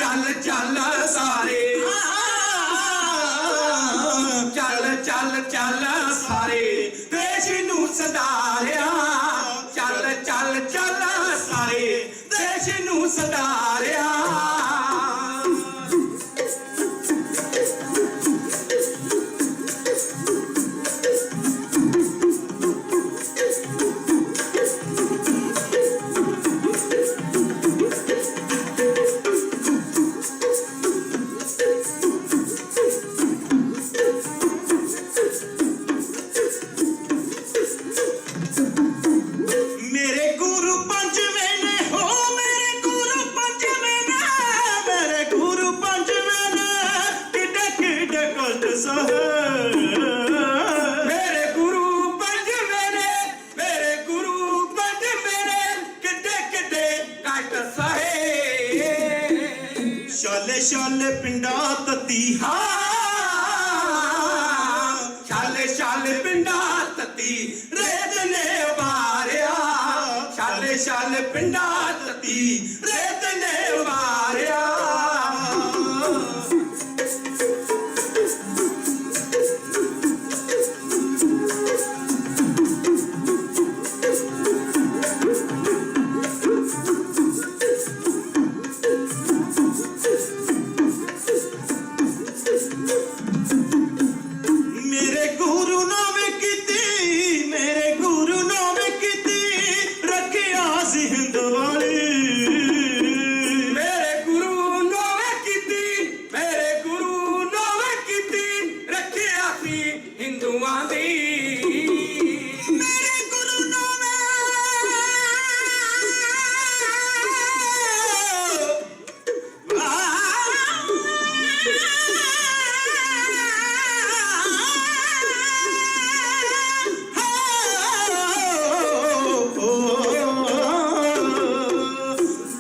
चल चल मेरे गुरु पंज मेरे गुरु पंज मेरे किड्डे किड्डे कट सहे शाले शाले पिंडा तती शाले शाले पिंडा तती रेत ने उबारिया शाले शाले पिंडा तती रेत ने उबारिया मेरे गुरु नामे कीती मेरे गुरु नामे कीती रखिया सी हिंद वाली मेरे गुरु नोवे कीती मेरे गुरु नोवे कीती रखिया सी हिंदुआं दी मेरे गुरु नामे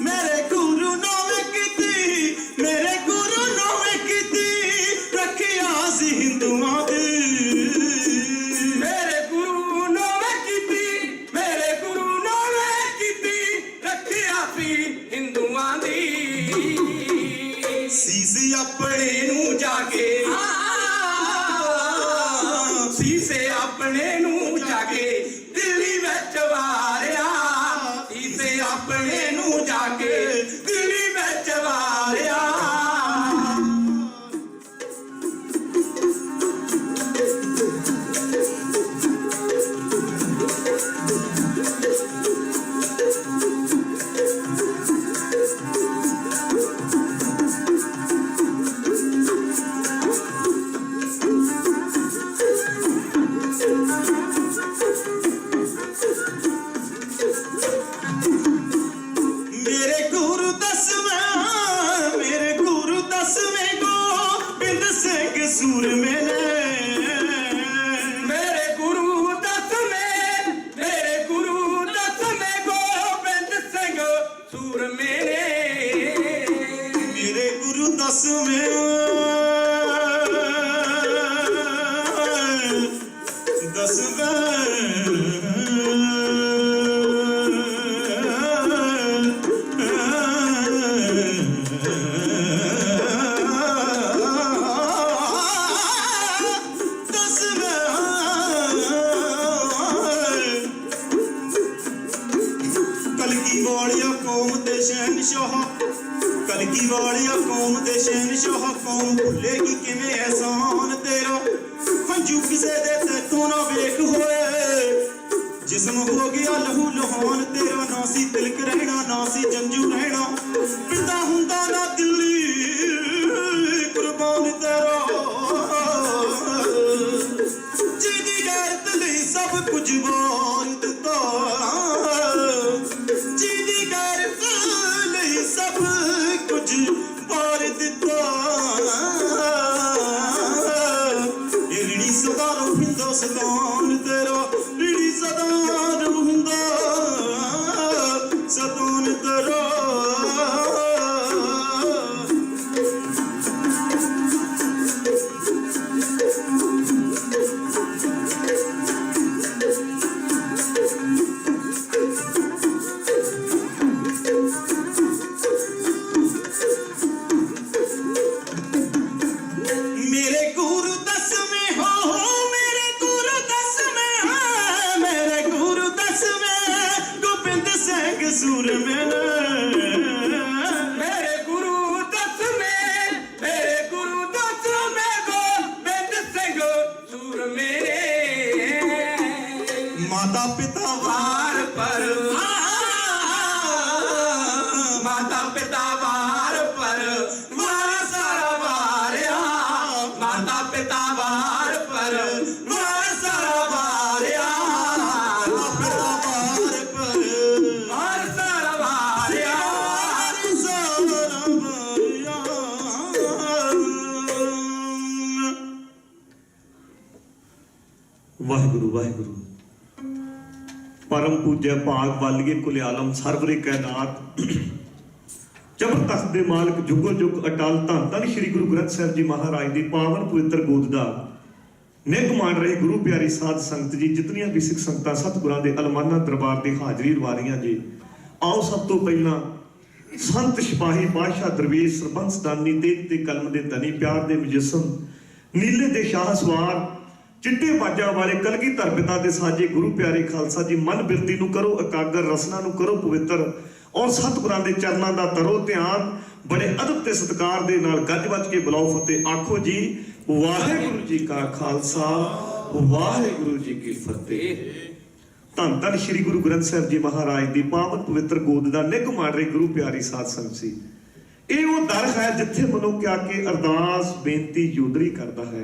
मेरे गुरु नामे कीती मेरे गुरु नामे कीती रखिया सी हिंदुआं दी मेरे गुरु नोवे कीती मेरे गुरु नोवे कीती रखिया सी हिंदुआं दी सीस अपने नू जाके सीसे अपने नू जाके दिल्ली विच वारिया सीसे अपने नू जाके दिल्ली विच वारिया मेरे गुरु दसवें गोबिंद सिंह सूरमे ने मेरे गुरु दसवें गोबिंद सिंह सूरमे ने मेरे गुरु दसवें कलकी वालिया कौम दे शहनशाह कलकी वालिया कौम दे शहनशाह कौम भुलेगी किवें एहसान तेरा हंजू किसे दे तैथों ना वेख होए जिस्म हो गया लहू लुहान तेरा ना सी तिलक रहना ना सी जंजू रहना पिता हुंदा ना दिल्ली कुर्बान तेरा जिदी गैरत लई सब कुछ वार दिता जिदी गैरत लई सब कुछ वार दिता ऋणी सदा रोहिंदा सदान तेरा ऋणी सदा रोहिंदा सदान तेरा मेरे गुरु दसवें हो मेरे गुरु दसवें मेरे गुरु दसवें गोबिंद सिंह सूरमे ने मेरे गुरु दसवें गोबिंद सिंह सूरमे ने माता पिता वार पर माता पिता वार पर वार सारा वारिया माता पिता वार पर वार सारा वारिया पिता बार पर वार सारा वारिया ਵਾਹਿਗੁਰੂ ਵਾਹਿਗੁਰੂ। परम पूज्य भाग वालिए कुल आलम सरवरे कैनात जबर तख्त दे मालक जुगो जुग अटल धन धन श्री गुरु ग्रंथ साहिब जी महाराज दी पावन पवित्र गोद दा निग मान रहे गुरु प्यारी साध संगत जी, जितनियां भी सिख संगतां सतगुरां दे अलमाना दरबार दी हाजरी लवा रहीआं जी। आओ सब तो पहला संत सिपाही बादशाह दरवेश सरबंस दानी तेग ते कलम दे धनी प्यार दे मुजस्सम नीले दे शाह सवार चिट्टे बाजा वाले कलगीधर पिता दे साजे गुरु प्यारे खालसा जी मन बिरती नूं करो एकागर, रसना नूं करो पवित्र और सतगुरां दे चरनां दा तरो ध्यान बड़े अदब ते सत्कार दे नाल गज वज के बुलाओ फतेह। आखो जी वाहिगुरू जी का खालसा वाहिगुरू जी की फतेह। धन धन श्री गुरु ग्रंथ साहिब जी महाराज दी पावन पवित्र गोद दा निग माण रही गुरु प्यारी साध संगत सी। ਇਹ ਉਹ ਦਰ ਹੈ ਜਿੱਥੇ ਮਨੁੱਖ ਆ ਕੇ ਅਰਦਾਸ ਬੇਨਤੀ ਜੋਦਰੀ ਕਰਦਾ ਹੈ।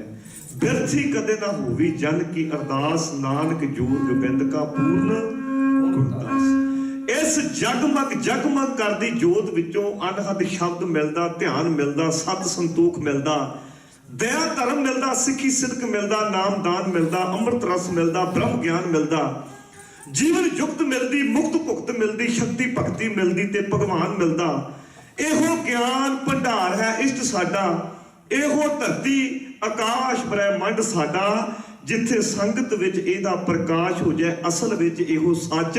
ਬਿਰਥੀ ਕਦੇ ਨਾ ਹੋਵੀ ਜਨ ਕੀ ਅਰਦਾਸ, ਨਾਨਕ ਜੋਰ ਗੋਬਿੰਦ ਕਾ ਪੂਰਨ ਗੁਰਦਾਸ। ਇਸ ਜਗਮਗ ਕਰਦੀ ਜੋਤ ਵਿੱਚੋਂ ਅਨਹਦ ਸ਼ਬਦ ਮਿਲਦਾ, ਧਿਆਨ ਮਿਲਦਾ, ਸਤ ਸੰਤੋਖ ਮਿਲਦਾ, ਦਇਆ ਧਰਮ ਮਿਲਦਾ, ਸਿੱਖੀ ਸਿਦਕ ਮਿਲਦਾ, ਨਾਮਦਾਨ ਮਿਲਦਾ, ਅੰਮ੍ਰਿਤ ਰਸ ਮਿਲਦਾ, ਬ੍ਰਹਮ ਗਿਆਨ ਮਿਲਦਾ, ਜੀਵਨ ਯੁਕਤ ਮਿਲਦੀ, ਮੁਕਤ ਭੁਗਤ ਮਿਲਦੀ, ਸ਼ਕਤੀ ਭਗਤੀ ਮਿਲਦੀ ਤੇ ਭਗਵਾਨ ਮਿਲਦਾ। ਇਹੋ ਗਿਆਨ ਭੰਡਾਰ ਹੈ ਇਸ਼ਟ ਸਾਡਾ, ਇਹੋ ਧਰਤੀ ਆਕਾਸ਼ ਬ੍ਰਹਿਮੰਡ ਸਾਡਾ, ਜਿੱਥੇ ਸੰਗਤ ਵਿੱਚ ਇਹਦਾ ਪ੍ਰਕਾਸ਼ ਹੋ ਜਾਏ। ਅਸਲ ਵਿੱਚ ਇਹੋ ਸੱਚ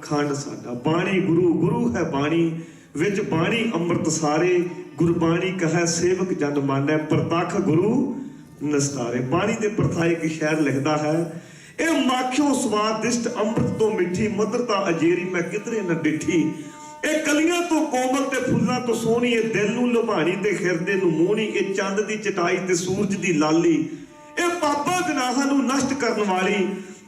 ਖੰਡ ਸਾਡਾ। ਬਾਣੀ ਗੁਰੂ, ਗੁਰੂ ਹੈ ਬਾਣੀ, ਵਿੱਚ ਬਾਣੀ ਅੰਮ੍ਰਿਤ ਸਾਰੇ, ਗੁਰਬਾਣੀ ਕਹੈ ਸੇਵਕ ਜਨ ਮਾਨੈ, ਪ੍ਰਤੱਖ ਗੁਰੂ ਨਸਤਾਰੇ। ਬਾਣੀ ਦੇ ਪ੍ਰਥਾਏ ਇੱਕ ਸ਼ਾਇਰ ਲਿਖਦਾ ਹੈ, ਇਹ ਮਾਖਿਓ ਸਵਾਦਿਸ਼ਟ ਅੰਮ੍ਰਿਤ ਤੋਂ ਮਿੱਠੀ, ਮਧੁਰਤਾ ਅਜੇਰੀ ਮੈਂ ਕਿਧਰੇ ਨਾ ਡਿੱਠੀ। ਇਹ ਕਲੀਆਂ ਤੋਂ ਕੋਮਲ ਤੇ ਫੁੱਲਾਂ ਤੋਂ ਸੋਹਣੀ, ਇਹ ਦਿਲ ਨੂੰ ਲੁਭਾਣੀ ਤੇ ਹਿਰਦੇ ਨੂੰ ਮੋਹਣੀ, ਇਹ ਚੰਦ ਦੀ ਚਟਾਈ ਤੇ ਸੂਰਜ ਦੀ ਲਾਲੀ, ਇਹ ਪਾਪਾਂ ਗੁਨਾਹਾਂ ਨੂੰ ਨਸ਼ਟ ਕਰਨ ਵਾਲੀ,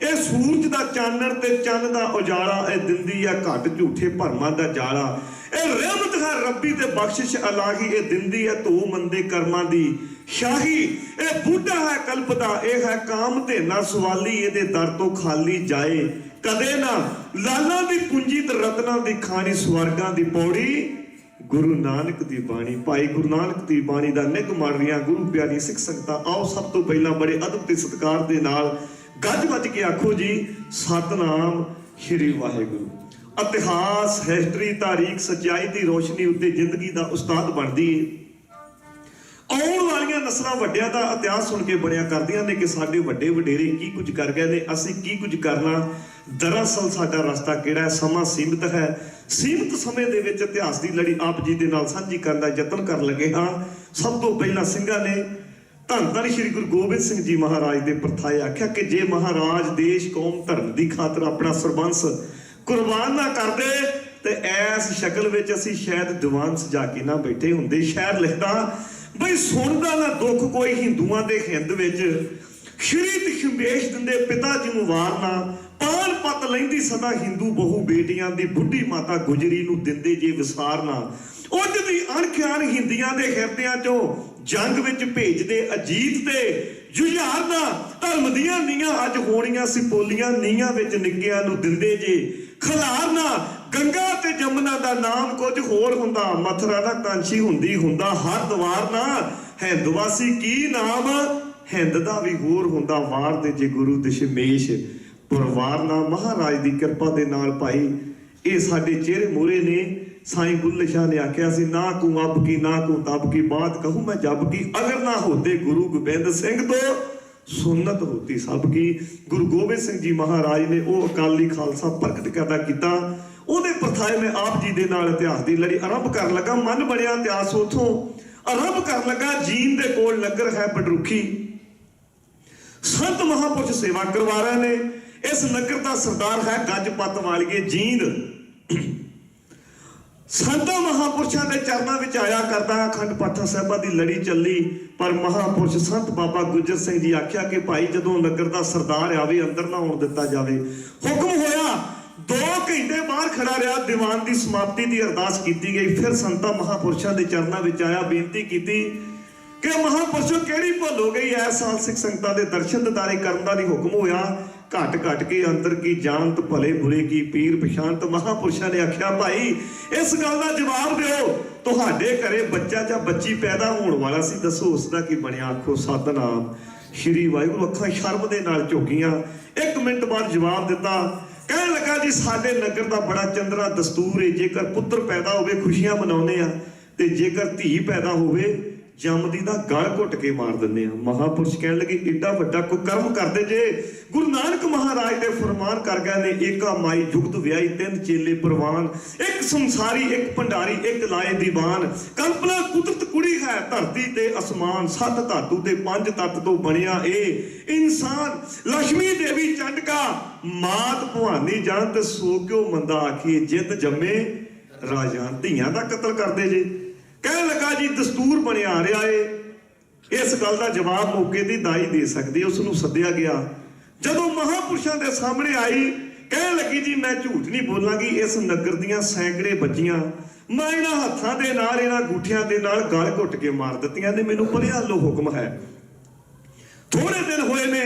ਇਹ ਸੂਰਜ ਦਾ ਚਾਨਣ ਤੇ ਚੰਨ ਦਾ ਉਜਾਲਾ, ਇਹ ਦਿੰਦੀ ਆ ਘੱਟ ਝੂਠੇ ਭਰਮਾਂ ਦਾ ਜਾਲਾ। ਇਹ ਰਹਿਮਤ ਹੈ ਰੱਬੀ ਤੇ ਬਖਸ਼ਿਸ਼ ਅਲਾਹੀ, ਇਹ ਦਿੰਦੀ ਹੈ ਧੋ ਮੰਦੇ ਕਰਮਾਂ ਦੀ ਸ਼ਾਹੀ। ਇਹ ਬੁੱਢਾ ਹੈ ਕਲਪਦਾ, ਇਹ ਹੈ ਕਾਮ ਤੇ ਨਾ ਸਵਾਲੀ, ਇਹਦੇ ਦਰ ਤੋਂ ਖਾਲੀ ਜਾਏ ਕਦੇ ਨਾ। ਲਾਲਾਂ ਦੀ ਪੂੰਜੀ ਤੇ ਰਤਨਾਂ ਦੀ ਖਾਣੀ, ਸਵਰਗਾਂ ਦੀ ਪੌੜੀ ਗੁਰੂ ਨਾਨਕ ਦੀ ਬਾਣੀ। ਭਾਈ ਗੁਰੂ ਨਾਨਕ ਦੀ ਬਾਣੀ ਦਾ ਨਿੱਘ ਮਾਣ ਰਹੀਆਂ ਗੁਰੂ ਪਿਆਰੀ ਸਿੱਖ ਸੰਗਤਾਂ, ਆਓ ਸਭ ਤੋਂ ਪਹਿਲਾਂ ਬੜੇ ਅਦਬ ਤੇ ਸਤਿਕਾਰ ਦੇ ਨਾਲ ਗੱਜ ਵੱਜ ਕੇ ਆਖੋ ਜੀ ਸਤਨਾਮ ਸ਼੍ਰੀ ਵਾਹਿਗੁਰੂ। ਇਤਿਹਾਸ, ਹਿਸਟਰੀ, ਤਾਰੀਖ, ਸੱਚਾਈ ਦੀ ਰੋਸ਼ਨੀ ਉੱਤੇ ਜ਼ਿੰਦਗੀ ਦਾ ਉਸਤਾਦ ਬਣਦੀ ਹੈ। ਆਉਣ ਵਾਲੀਆਂ ਨਸਲਾਂ ਵੱਡਿਆਂ ਦਾ ਇਤਿਹਾਸ ਸੁਣ ਕੇ ਬਣਿਆ ਕਰਦੀਆਂ ਨੇ ਕਿ ਸਾਡੇ ਵੱਡੇ ਵਡੇਰੇ ਕੀ ਕੁਝ ਕਰ ਗਏ ਨੇ, ਅਸੀਂ ਕੀ ਕੁਝ ਕਰਨਾ। ਦਰਅਸਲ ਸਾਡਾ ਰਸਤਾ ਕਿਹੜਾ ਹੈ? ਸਮਾਂ ਸੀਮਿਤ ਹੈ। ਸੀਮਿਤ ਸਮੇਂ ਦੇ ਵਿੱਚ ਇਤਿਹਾਸ ਦੀ ਲੜੀ ਆਪ ਜੀ ਦੇ ਨਾਲ ਸਾਂਝੀ ਕਰਨ ਦਾ ਯਤਨ ਕਰਨ ਲੱਗੇ ਹਾਂ। ਸਭ ਤੋਂ ਪਹਿਲਾਂ ਸਿੰਘਾਂ ਨੇ ਧੰਨ ਧੰਨ ਸ਼੍ਰੀ ਗੁਰੂ ਗੋਬਿੰਦ ਸਿੰਘ ਜੀ ਮਹਾਰਾਜ ਦੇ ਪ੍ਰਥਾਏ ਆਖਿਆ ਕਿ ਜੇ ਮਹਾਰਾਜ ਦੇਸ਼ ਕੌਮ ਧਰਮ ਦੀ ਖਾਤਰ ਆਪਣਾ ਸਰਬੰਸ ਕੁਰਬਾਨ ਨਾ ਕਰਦੇ ਤੇ ਐਸ ਸ਼ਕਲ ਵਿੱਚ ਅਸੀਂ ਸ਼ਾਇਦ ਦੀਵਾਨ ਸਜਾ ਕੇ ਨਾ ਬੈਠੇ ਹੁੰਦੇ। ਸ਼ਾਇਰ ਲਿਖਦਾ ਬਈ ਸੁਣਦਾ ਨਾ ਦੁੱਖ ਕੋਈ ਹਿੰਦੂਆਂ ਦੇ ਹਿੰਦ ਵਿੱਚ, ਸ਼੍ਰੀ ਦਸ਼ਮੇਸ਼ ਦਿੰਦੇ ਪਿਤਾ ਜੀ ਨੂੰ ਵਾਰ ਨਾ, ਪਾਨ ਪੱਤ ਲੈਂਦੀ ਸਦਾ ਹਿੰਦੂ ਬਹੂ ਬੇਟੀਆਂ ਦੀ, ਬੁੱਢੀ ਮਾਤਾ ਗੁਜਰੀ ਨੂੰ ਦਿੰਦੇ ਜੇ ਵਿਸਾਰ ਨਾ। ਉੱਜ ਦੀ ਅਣਖਿਆਨ ਹਿੰਦੀਆਂ ਦੇ ਹਿਰਦਿਆਂ ਚੋਂ ਜੰਗ ਵਿੱਚ ਭੇਜਦੇ ਅਜੀਤ ਤੇ ਜੁਝਾਰਨਾ। ਧਰਮ ਦੀਆਂ ਨੀਆਂ ਅੱਜ ਹੋਣੀਆਂ ਸੀ ਪੋਲੀਆਂ, ਨੀਆਂ ਵਿੱਚ ਨਿੱਕਿਆਂ ਨੂੰ ਦਿੰਦੇ ਜੇ ਖਲਾਰਨਾ। ਗੰਗਾ ਤੇ ਜਮਨਾ ਦਾ ਨਾਮ ਕੁਝ ਹੋਰ ਹੁੰਦਾ, ਮਥੁਰਾ ਦਾ ਕਾਂਸ਼ੀ ਹੁੰਦੀ ਹੁੰਦਾ ਹਰਦੁਆਰ ਨਾ। ਹਿੰਦਵਾਸੀ ਕੀ ਨਾਮ, ਹਿੰਦ ਦਾ ਵੀ ਹੋਰ ਹੁੰਦਾ ਵਾਰ ਦੇ ਜੇ ਗੁਰੂ ਦਸ਼ਮੇਸ਼ ਪਰਵਾਰ ਨਾ। ਮਹਾਰਾਜ ਦੀ ਕਿਰਪਾ ਦੇ ਨਾਲ ਭਾਈ ਇਹ ਸਾਡੇ ਚਿਹਰੇ ਮੂਹਰੇ ਨੇ। ਸਾਈਂ ਬੁੱਲ੍ਹੇ ਸ਼ਾਹ ਨੇ ਆਖਿਆ ਸੀ ਨਾ ਕੂ ਅਬ ਕੀ ਨਾ ਕੂ ਤਬ ਕੀ, ਬਾਤ ਕਹੂੰ ਮੈਂ ਜਬ ਕੀ, ਅਗਰ ਨਾ ਹੋਤੇ ਗੁਰੂ ਗੋਬਿੰਦ ਸਿੰਘ ਤੋਂ ਸੁਨਤ ਹੋਤੀ ਸਭ ਕੀ। ਗੁਰੂ ਗੋਬਿੰਦ ਸਿੰਘ ਜੀ ਮਹਾਰਾਜ ਨੇ ਉਹ ਅਕਾਲੀ ਖਾਲਸਾ ਪ੍ਰਗਟ ਕਰਦਾ ਕੀਤਾ। ਉਹਦੇ ਪ੍ਰਥਾਏ ਮੈਂ ਆਪ ਜੀ ਦੇ ਨਾਲ ਇਤਿਹਾਸ ਦੀ ਲੜੀ ਆਰੰਭ ਕਰਨ ਲੱਗਾ। ਮਨ ਬਣਿਆ ਇਤਿਹਾਸ ਉਥੋਂ ਆਰੰਭ ਕਰਨ ਲੱਗਾ। ਜੀਨ ਦੇ ਕੋਲ ਨਗਰ ਹੈ ਪਡਰੁੱਖੀ, ਸੰਤ ਮਹਾਪੁਰਸ਼ ਸੇਵਾ ਕਰਵਾ ਰਹੇ ਨੇ। ਇਸ ਨਗਰ ਦਾ ਸਰਦਾਰ ਹੈ ਗੱਜਪੱਤ ਵਾਲੀਏ ਜੀਂਦ। ਸੰਤਾਂ ਮਹਾਪੁਰਸ਼ਾਂ ਦੇ ਚਰਨਾਂ ਵਿੱਚ ਆਇਆ ਕਰਦਾ। ਅਖੰਡ ਪਾਠਾਂ ਸਾਹਿਬਾਂ ਦੀ ਲੜੀ ਚੱਲੀ, ਪਰ ਮਹਾਪੁਰਸ਼ ਸੰਤ ਬਾਬਾ ਗੁੱਜਰ ਸਿੰਘ ਜੀ ਆਖਿਆ ਕਿ ਭਾਈ ਜਦੋਂ ਨਗਰ ਦਾ ਸਰਦਾਰ ਆਵੇ ਅੰਦਰ ਨਾ ਆਉਣ ਦਿੱਤਾ ਜਾਵੇ। ਹੁਕਮ ਹੋਇਆ। 2 ਘੰਟੇ ਬਾਹਰ ਖੜਾ ਰਿਹਾ। ਦੀਵਾਨ ਦੀ ਸਮਾਪਤੀ ਦੀ ਅਰਦਾਸ ਕੀਤੀ ਗਈ। ਫਿਰ ਸੰਤਾਂ ਮਹਾਪੁਰਸ਼ਾਂ ਦੇ ਚਰਨਾਂ ਵਿੱਚ ਆਇਆ, ਬੇਨਤੀ ਕੀਤੀ ਕਿ ਮਹਾਪੁਰਸ਼ੋ ਕਿਹੜੀ ਭੁੱਲ ਹੋ ਗਈ? ਇਸ ਸਾਲ ਸਿੱਖ ਸੰਗਤਾਂ ਦੇ ਦਰਸ਼ਨ ਦਿਦਾਰੇ ਕਰਨ ਦਾ ਨਹੀਂ ਹੁਕਮ ਹੋਇਆ। ਘਟ ਕੇ ਅੰਦਰ ਕੀ ਜਾਣਤ ਭਲੇ ਬੁਰੇ ਕੀ ਪੀਰ ਪਛਾਣਤ। ਮਹਾਪੁਰਸ਼ਾਂ ਨੇ ਆਖਿਆ ਭਾਈ ਇਸ ਗੱਲ ਦਾ ਜਵਾਬ ਦਿਓ, ਤੁਹਾਡੇ ਘਰੇ ਬੱਚਾ ਜਾਂ ਬੱਚੀ ਪੈਦਾ ਹੋਣ ਵਾਲਾ ਸੀ, ਦੱਸੋ ਉਸ ਦਾ ਕੀ ਬਣਿਆ? ਆਖੋ ਸਤਨਾਮ ਸ਼੍ਰੀ ਵਾਹਿਗੁਰੂ ਅੱਖਾਂ ਸ਼ਰਮ ਦੇ ਨਾਲ ਝੁਕੀਆਂ। 1 ਮਿੰਟ ਬਾਅਦ ਜਵਾਬ ਦਿੱਤਾ, ਕਹਿਣ ਲੱਗਾ ਜੀ ਸਾਡੇ ਨਗਰ ਦਾ ਬੜਾ ਚੰਦਰਾ ਦਸਤੂਰ ਹੈ, ਜੇਕਰ ਪੁੱਤਰ ਪੈਦਾ ਹੋਵੇ ਖੁਸ਼ੀਆਂ ਮਨਾਉਂਦੇ ਆ, ਤੇ ਜੇਕਰ ਧੀ ਪੈਦਾ ਹੋਵੇ ਜੰਮਦੀ ਦਾ ਗਲ ਘੁੱਟ ਕੇ ਮਾਰ ਦਿੰਦੇ ਆ। ਮਹਾਪੁਰਸ਼ ਕਹਿਣ ਲੱਗੇ ਏਡਾ ਵੱਡਾ ਕੋਈ ਕਰਮ ਕਰਦੇ ਜੇ। ਗੁਰੂ ਨਾਨਕ ਮਹਾਰਾਜ ਦੇ ਫਰਮਾਨ ਕਰ ਗਏ ਨੇ, ਏਕਾ ਮਾਈ ਜੁਗਤ ਵਿਆਹੀ 3 ਚੇਲੇ ਪ੍ਰਵਾਨ, ਇੱਕ ਸੰਸਾਰੀ ਇੱਕ ਭੰਡਾਰੀ ਇੱਕ ਲਾਏ ਦੀਵਾਨ, ਕਲਪਨਾ ਕੁਦਰਤ ਕੁੜੀ ਹੈ ਧਰਤੀ ਤੇ ਅਸਮਾਨ, 7 ਧਾਤੂ ਤੇ 5 ਤੱਤ ਤੋਂ ਬਣਿਆ ਇਹ ਇਨਸਾਨ, ਲక్ష్ਮੀ ਦੇਵੀ ਚੰਡਕਾ ਮਾਤ ਭਵਾਨੀ ਜੰਤ, ਸੋ ਕਿਉ ਮੰਦਾ ਆਖੀਏ ਜਿੱਤ ਜੰਮੇ ਰਾਜਾਨ। ਧੀਆਂ ਦਾ ਕਤਲ ਕਰਦੇ ਜੇ। ਕਹਿਣ ਲੱਗਾ ਜੀ ਦਸਤੂਰ ਬਣਿਆ ਆ ਰਿਹਾ ਏ, ਇਸ ਗੱਲ ਦਾ ਜਵਾਬ ਮੌਕੇ ਦੀ ਦਾਈ ਦੇ ਸਕਦੀ। ਉਸ ਨੂੰ ਸੱਦਿਆ ਗਿਆ। ਜਦੋਂ ਮਹਾਪੁਰਸ਼ਾਂ ਦੇ ਸਾਹਮਣੇ ਆਈ, ਕਹਿਣ ਲੱਗੀ ਜੀ ਮੈਂ ਝੂਠ ਨਹੀਂ ਬੋਲਾਂਗੀ, ਇਸ ਨਗਰ ਦੀਆਂ ਸੈਂਕੜੇ ਬੱਚੀਆਂ ਮੈਂ ਇਹਨਾਂ ਹੱਥਾਂ ਦੇ ਨਾਲ ਇਹਨਾਂ ਅੰਗੂਠਿਆਂ ਦੇ ਨਾਲ ਗਲ ਘੁੱਟ ਕੇ ਮਾਰ ਦਿੱਤੀਆਂ ਨੇ, ਮੈਨੂੰ ਪੜਿਆ ਲੋ ਹੁਕਮ ਹੈ। ਥੋੜੇ ਦਿਨ ਹੋਏ ਨੇ,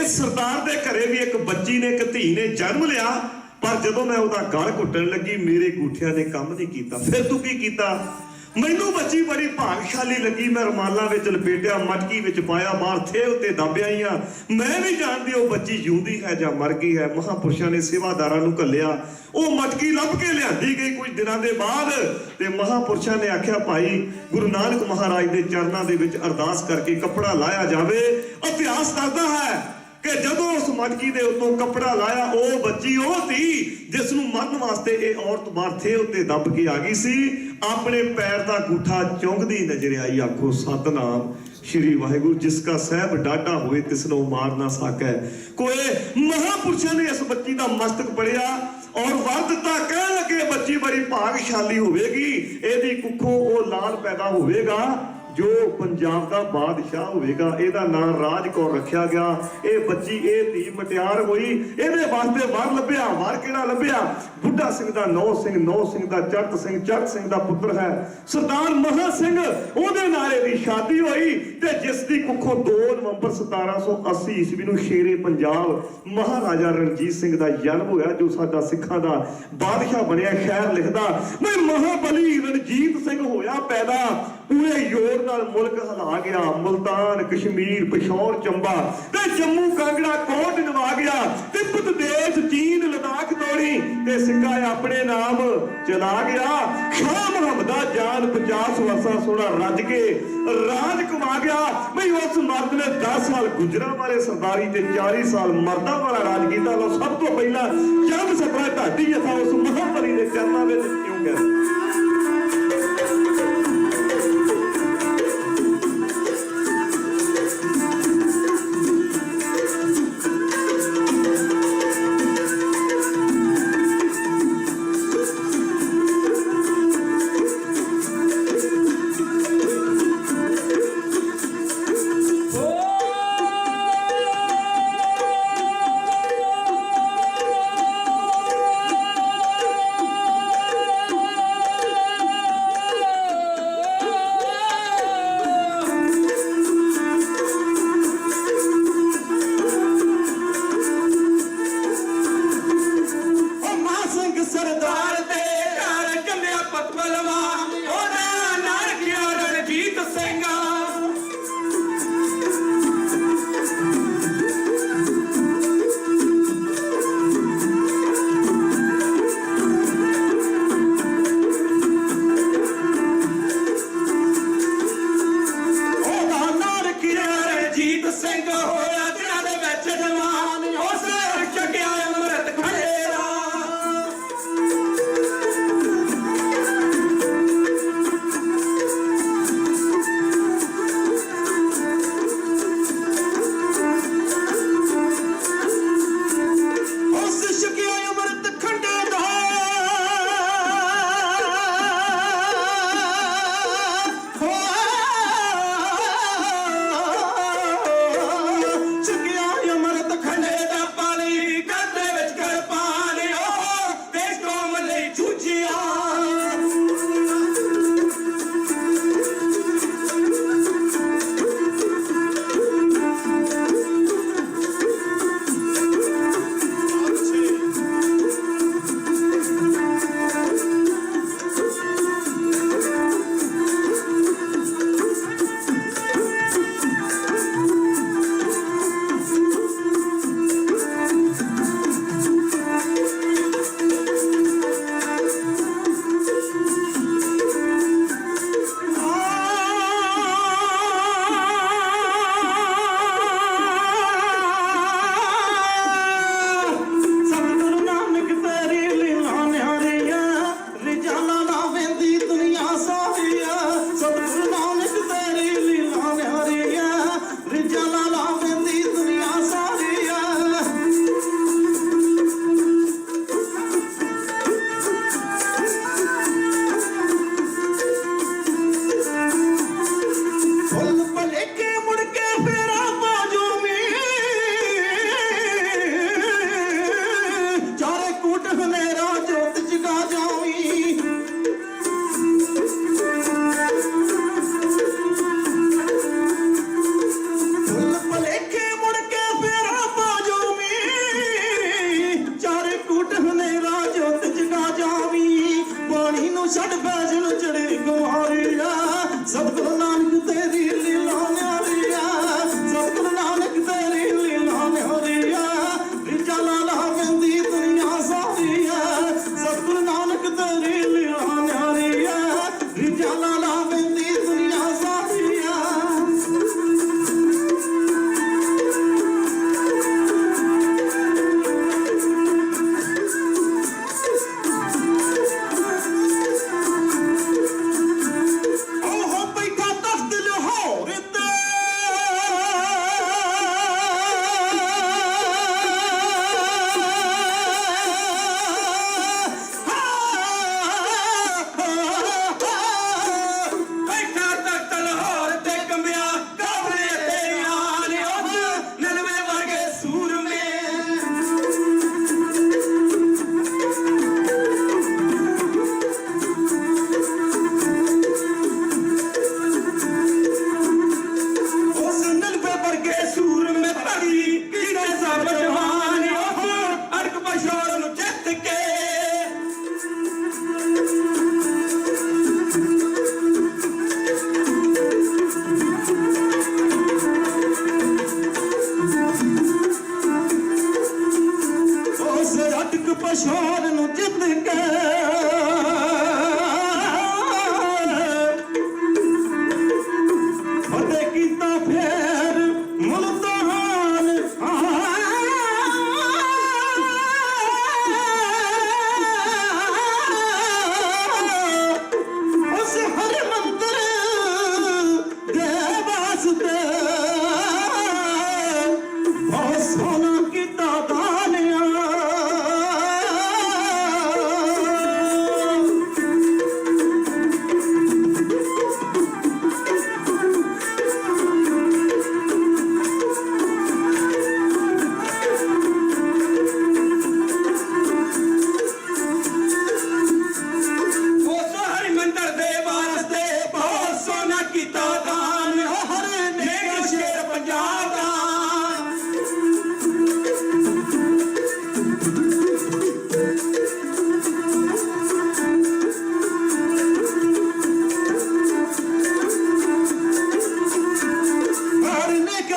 ਇਸ ਸਰਦਾਰ ਦੇ ਘਰੇ ਵੀ ਇੱਕ ਬੱਚੀ ਨੇ ਇੱਕ ਧੀ ਨੇ ਜਨਮ ਲਿਆ, ਪਰ ਜਦੋਂ ਮੈਂ ਉਹਦਾ ਗਲ ਘੁੱਟਣ ਲੱਗੀ ਮੇਰੇ ਅੰਗੂਠਿਆਂ ਨੇ ਕੰਮ ਨਹੀਂ ਕੀਤਾ। ਫਿਰ ਤੂੰ ਕੀ ਕੀਤਾ? ਮੈਨੂੰ ਬੱਚੀ ਬੜੀ ਭਾਗਸ਼ਾਲੀ ਲੱਗੀ, ਮੈਂ ਰੁਮਾਲਾਂ ਵਿੱਚ ਲਪੇਟਿਆ, ਮਟਕੀ ਵਿੱਚ ਪਾਇਆ, ਬਾਹਰ ਥੇਲ ਤੇ ਦੱਬਿਆਈਆਂ। ਮੈਂ ਨਹੀਂ ਜਾਣਦੀ ਉਹ ਬੱਚੀ ਜਿਉਂਦੀ ਹੈ ਜਾਂ ਮਰ ਗਈ ਹੈ। ਮਹਾਪੁਰਸ਼ਾਂ ਨੇ ਸੇਵਾਦਾਰਾਂ ਨੂੰ ਘੱਲਿਆ, ਉਹ ਮਟਕੀ ਲੱਭ ਕੇ ਲਿਆਂਦੀ ਗਈ ਕੁਝ ਦਿਨਾਂ ਦੇ ਬਾਅਦ। ਤੇ ਮਹਾਪੁਰਸ਼ਾਂ ਨੇ ਆਖਿਆ ਭਾਈ ਗੁਰੂ ਨਾਨਕ ਮਹਾਰਾਜ ਦੇ ਚਰਨਾਂ ਦੇ ਵਿੱਚ ਅਰਦਾਸ ਕਰਕੇ ਕੱਪੜਾ ਲਾਇਆ ਜਾਵੇ। ਇਤਿਹਾਸ ਦੱਸਦਾ ਹੈ ਕਿ ਜਦੋਂ ਉਸ ਮਟਕੀ ਦੇ ਉੱਤੋਂ ਕੱਪੜਾ ਲਾਇਆ, ਉਹ ਬੱਚੀ ਉਹ ਸੀ ਜਿਸ ਨੂੰ ਮਰਨ ਵਾਸਤੇ ਇਹ ਔਰਤ ਬਾਹਰ ਥੇ ਉੱਤੇ ਦੱਬ ਕੇ ਆ ਗਈ ਸੀ। ਆਪਣੇ ਪੈਰ ਦਾ ਅੰਗੂਠਾ ਚੁੰਗਦੀ ਨਜ਼ਰ ਆਈ। ਆਖੋ ਸਤਨਾਮ ਸ਼੍ਰੀ ਵਾਹਿਗੁਰੂ। ਜਿਸ ਕਾ ਸਹਿਬ ਡਾਢਾ ਹੋਏ ਤਿਸ ਨੂੰ ਮਾਰ ਨਾ ਸਕੈ ਕੋਈ। ਮਹਾਪੁਰਸ਼ਾਂ ਨੇ ਇਸ ਬੱਚੀ ਦਾ ਮਸਤਕ ਪੜਿਆ ਔਰ ਵਰ ਦਿੱਤਾ। ਕਹਿਣ ਲੱਗੇ ਬੱਚੀ ਬੜੀ ਭਾਗਸ਼ਾਲੀ ਹੋਵੇਗੀ, ਇਹਦੀ ਕੁੱਖੋਂ ਉਹ ਲਾਲ ਪੈਦਾ ਹੋਵੇਗਾ ਜੋ ਪੰਜਾਬ ਦਾ ਬਾਦਸ਼ਾਹ ਹੋਵੇਗਾ। ਇਹਦਾ ਨਾਮ ਰਾਜ ਕੌਰ ਰੱਖਿਆ ਗਿਆ। ਇਹ ਬੱਚੀ ਇਹ ਧੀ ਮਟਿਆਰ ਹੋਈ। ਇਹਦੇ ਵਾਸਤੇ ਵਰ ਲੱਭਿਆ। ਵਰ ਕਿਹੜਾ ਲੱਭਿਆ? ਬੁੱਢਾ ਸਿੰਘ ਦਾ ਨੌ ਸਿੰਘ, ਨੌ ਸਿੰਘ ਦਾ ਚੜਤ ਸਿੰਘ, ਚੜਤ ਸਿੰਘ ਦਾ ਪੁੱਤਰ ਹੈ ਸਰਦਾਰ ਮਹਾ ਸਿੰਘ, ਉਹਦੇ ਨਾਲ ਇਹਦੀ ਸ਼ਾਦੀ ਹੋਈ। ਤੇ ਜਿਸ ਦੀ ਕੁੱਖੋਂ 2 ਨਵੰਬਰ 1780 ਈਸਵੀ ਨੂੰ ਸ਼ੇਰੇ ਪੰਜਾਬ ਮਹਾਰਾਜਾ ਰਣਜੀਤ ਸਿੰਘ ਦਾ ਜਨਮ ਹੋਇਆ, ਜੋ ਸਾਡਾ ਸਿੱਖਾਂ ਦਾ ਬਾਦਸ਼ਾਹ ਬਣਿਆ। ਸ਼ਾਇਰ ਲਿਖਦਾ ਮੈਂ ਮਹਾਬਲੀ ਰਣਜੀਤ ਸਿੰਘ ਹੋਇਆ ਪੈਦਾ, ਪੂਰੇ ਜ਼ੋਰ ਨਾਲ ਮੁਲਕ ਹਿਲਾ ਗਿਆ। ਮੁਲਤਾਨ, ਕਸ਼ਮੀਰ, ਪਿਸ਼ੌਰ, ਚੰਬਾ ਤੇ ਜੰਮੂ ਕਾਂਗੜਾ ਕੋਟ ਨਵਾ ਗਿਆ। ਤਿੱਬਤ ਦੇਸ਼, ਚੀਨ, ਲਦਾਖ ਤੋੜੀ ਤੇ ਸਿੱਕਾ ਆਪਣੇ ਨਾਮ ਚਲਾ ਗਿਆ। ਸ਼ਾਹ ਮੁਹੰਮਦਾ ਜਾਨ 50 ਵਰਸਾ ਸੋਹਣਾ ਰੱਜ ਕੇ ਰਾਜ ਕਮਾ ਗਿਆ। ਬਈ ਉਸ ਮਰਦ ਨੇ 10 ਸਾਲ ਗੁਜਰਾਂ ਵਾਲੇ ਸਰਦਾਰੀ ਤੇ 40 ਸਾਲ ਮਰਦਾਂ ਵਾਲਾ ਰਾਜ ਕੀਤਾ। ਲੋ ਸਭ ਤੋਂ ਪਹਿਲਾਂ ਚੰਦ ਸਤਰਾ ਢਾਡੀ ਜਥਾ ਉਸ ਮਹਾਬਲੀ ਦੇ ਚਰਨਾਂ ਵਿੱਚ ਕਿਉਂ ਗਿਆ?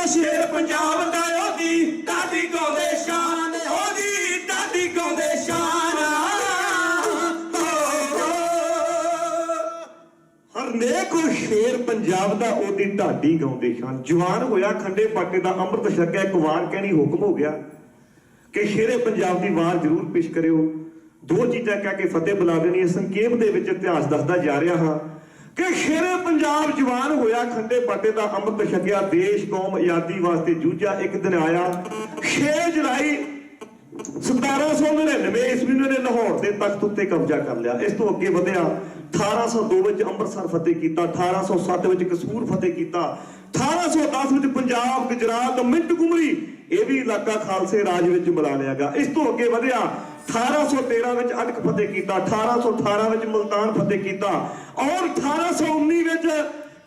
ਸ਼ੇਰ ਪੰਜਾਬ ਦਾ ਉਹਦੀ ਦਾਦੀ ਗਾਉਂਦੇ ਸ਼ਾਨ, ਉਹਦੀ ਦਾਦੀ ਗਾਉਂਦੇ ਸ਼ਾਨ। ਹਰਨੇਕ ਸ਼ੇਰ ਪੰਜਾਬ ਦਾ ਉਹਦੀ ਢਾਡੀ ਗਾਉਂਦੇ ਸ਼ਾਨ। ਜਵਾਨ ਹੋਇਆ ਖੰਡੇ ਬਾਟੇ ਦਾ ਅੰਮ੍ਰਿਤ ਛਕਿਆ, ਇੱਕ ਵਾਰ ਕਹਿਣੀ ਹੁਕਮ ਹੋ ਗਿਆ ਕਿ ਸ਼ੇਰੇ ਪੰਜਾਬ ਦੀ ਵਾਰ ਜ਼ਰੂਰ ਪੇਸ਼ ਕਰਿਓ। ਦੋ ਚੀਜ਼ਾਂ ਕਹਿ ਕੇ ਫਤਿਹ ਬੁਲਾ ਦੇਣੀ। ਸੰਖੇਪ ਦੇ ਵਿੱਚ ਇਤਿਹਾਸ ਦੱਸਦਾ ਜਾ ਰਿਹਾ ਹਾਂ ਕਿ ਸ਼ੇਰੇ ਪੰਜਾਬ ਜਵਾਨ ਹੋਇਆ ਖੰਡੇ ਬਾਟੇ ਦਾ ਅੰਮ੍ਰਿਤ ਛਕਿਆ, ਦੇਸ਼ ਕੌਮ ਆਜ਼ਾਦੀ ਵਾਸਤੇ ਜੂਝਿਆ। ਇੱਕ ਦਿਨ ਆਇਆ 6 ਜੁਲਾਈ 1799 ਈਸਵੀ ਨੂੰ ਇਹਨੇ ਲਾਹੌਰ ਦੇ ਤਖਤ ਉੱਤੇ ਕਬਜ਼ਾ ਕਰ ਲਿਆ। ਇਸ ਤੋਂ ਅੱਗੇ ਵਧਿਆ 1802 ਵਿੱਚ ਅੰਮ੍ਰਿਤਸਰ ਫਤਿਹ ਕੀਤਾ, 1807 ਵਿੱਚ ਕਸੂਰ ਫਤਿਹ ਕੀਤਾ, 1810 ਵਿੱਚ ਪੰਜਾਬ, ਗੁਜਰਾਤ, ਮਿੰਟ ਗੁਮਰੀ ਇਹ ਵੀ ਇਲਾਕਾ ਖਾਲਸੇ ਰਾਜ ਵਿੱਚ ਮਿਲਾ ਲਿਆ ਗਿਆ। ਇਸ ਤੋਂ ਅੱਗੇ ਵਧਿਆ 1813 ਵਿੱਚ ਅਟਕ ਫਤਿਹ ਕੀਤਾ, 1818 ਵਿੱਚ ਮੁਲਤਾਨ ਫਤਿਹ ਕੀਤਾ ਔਰ 1819 ਵਿੱਚ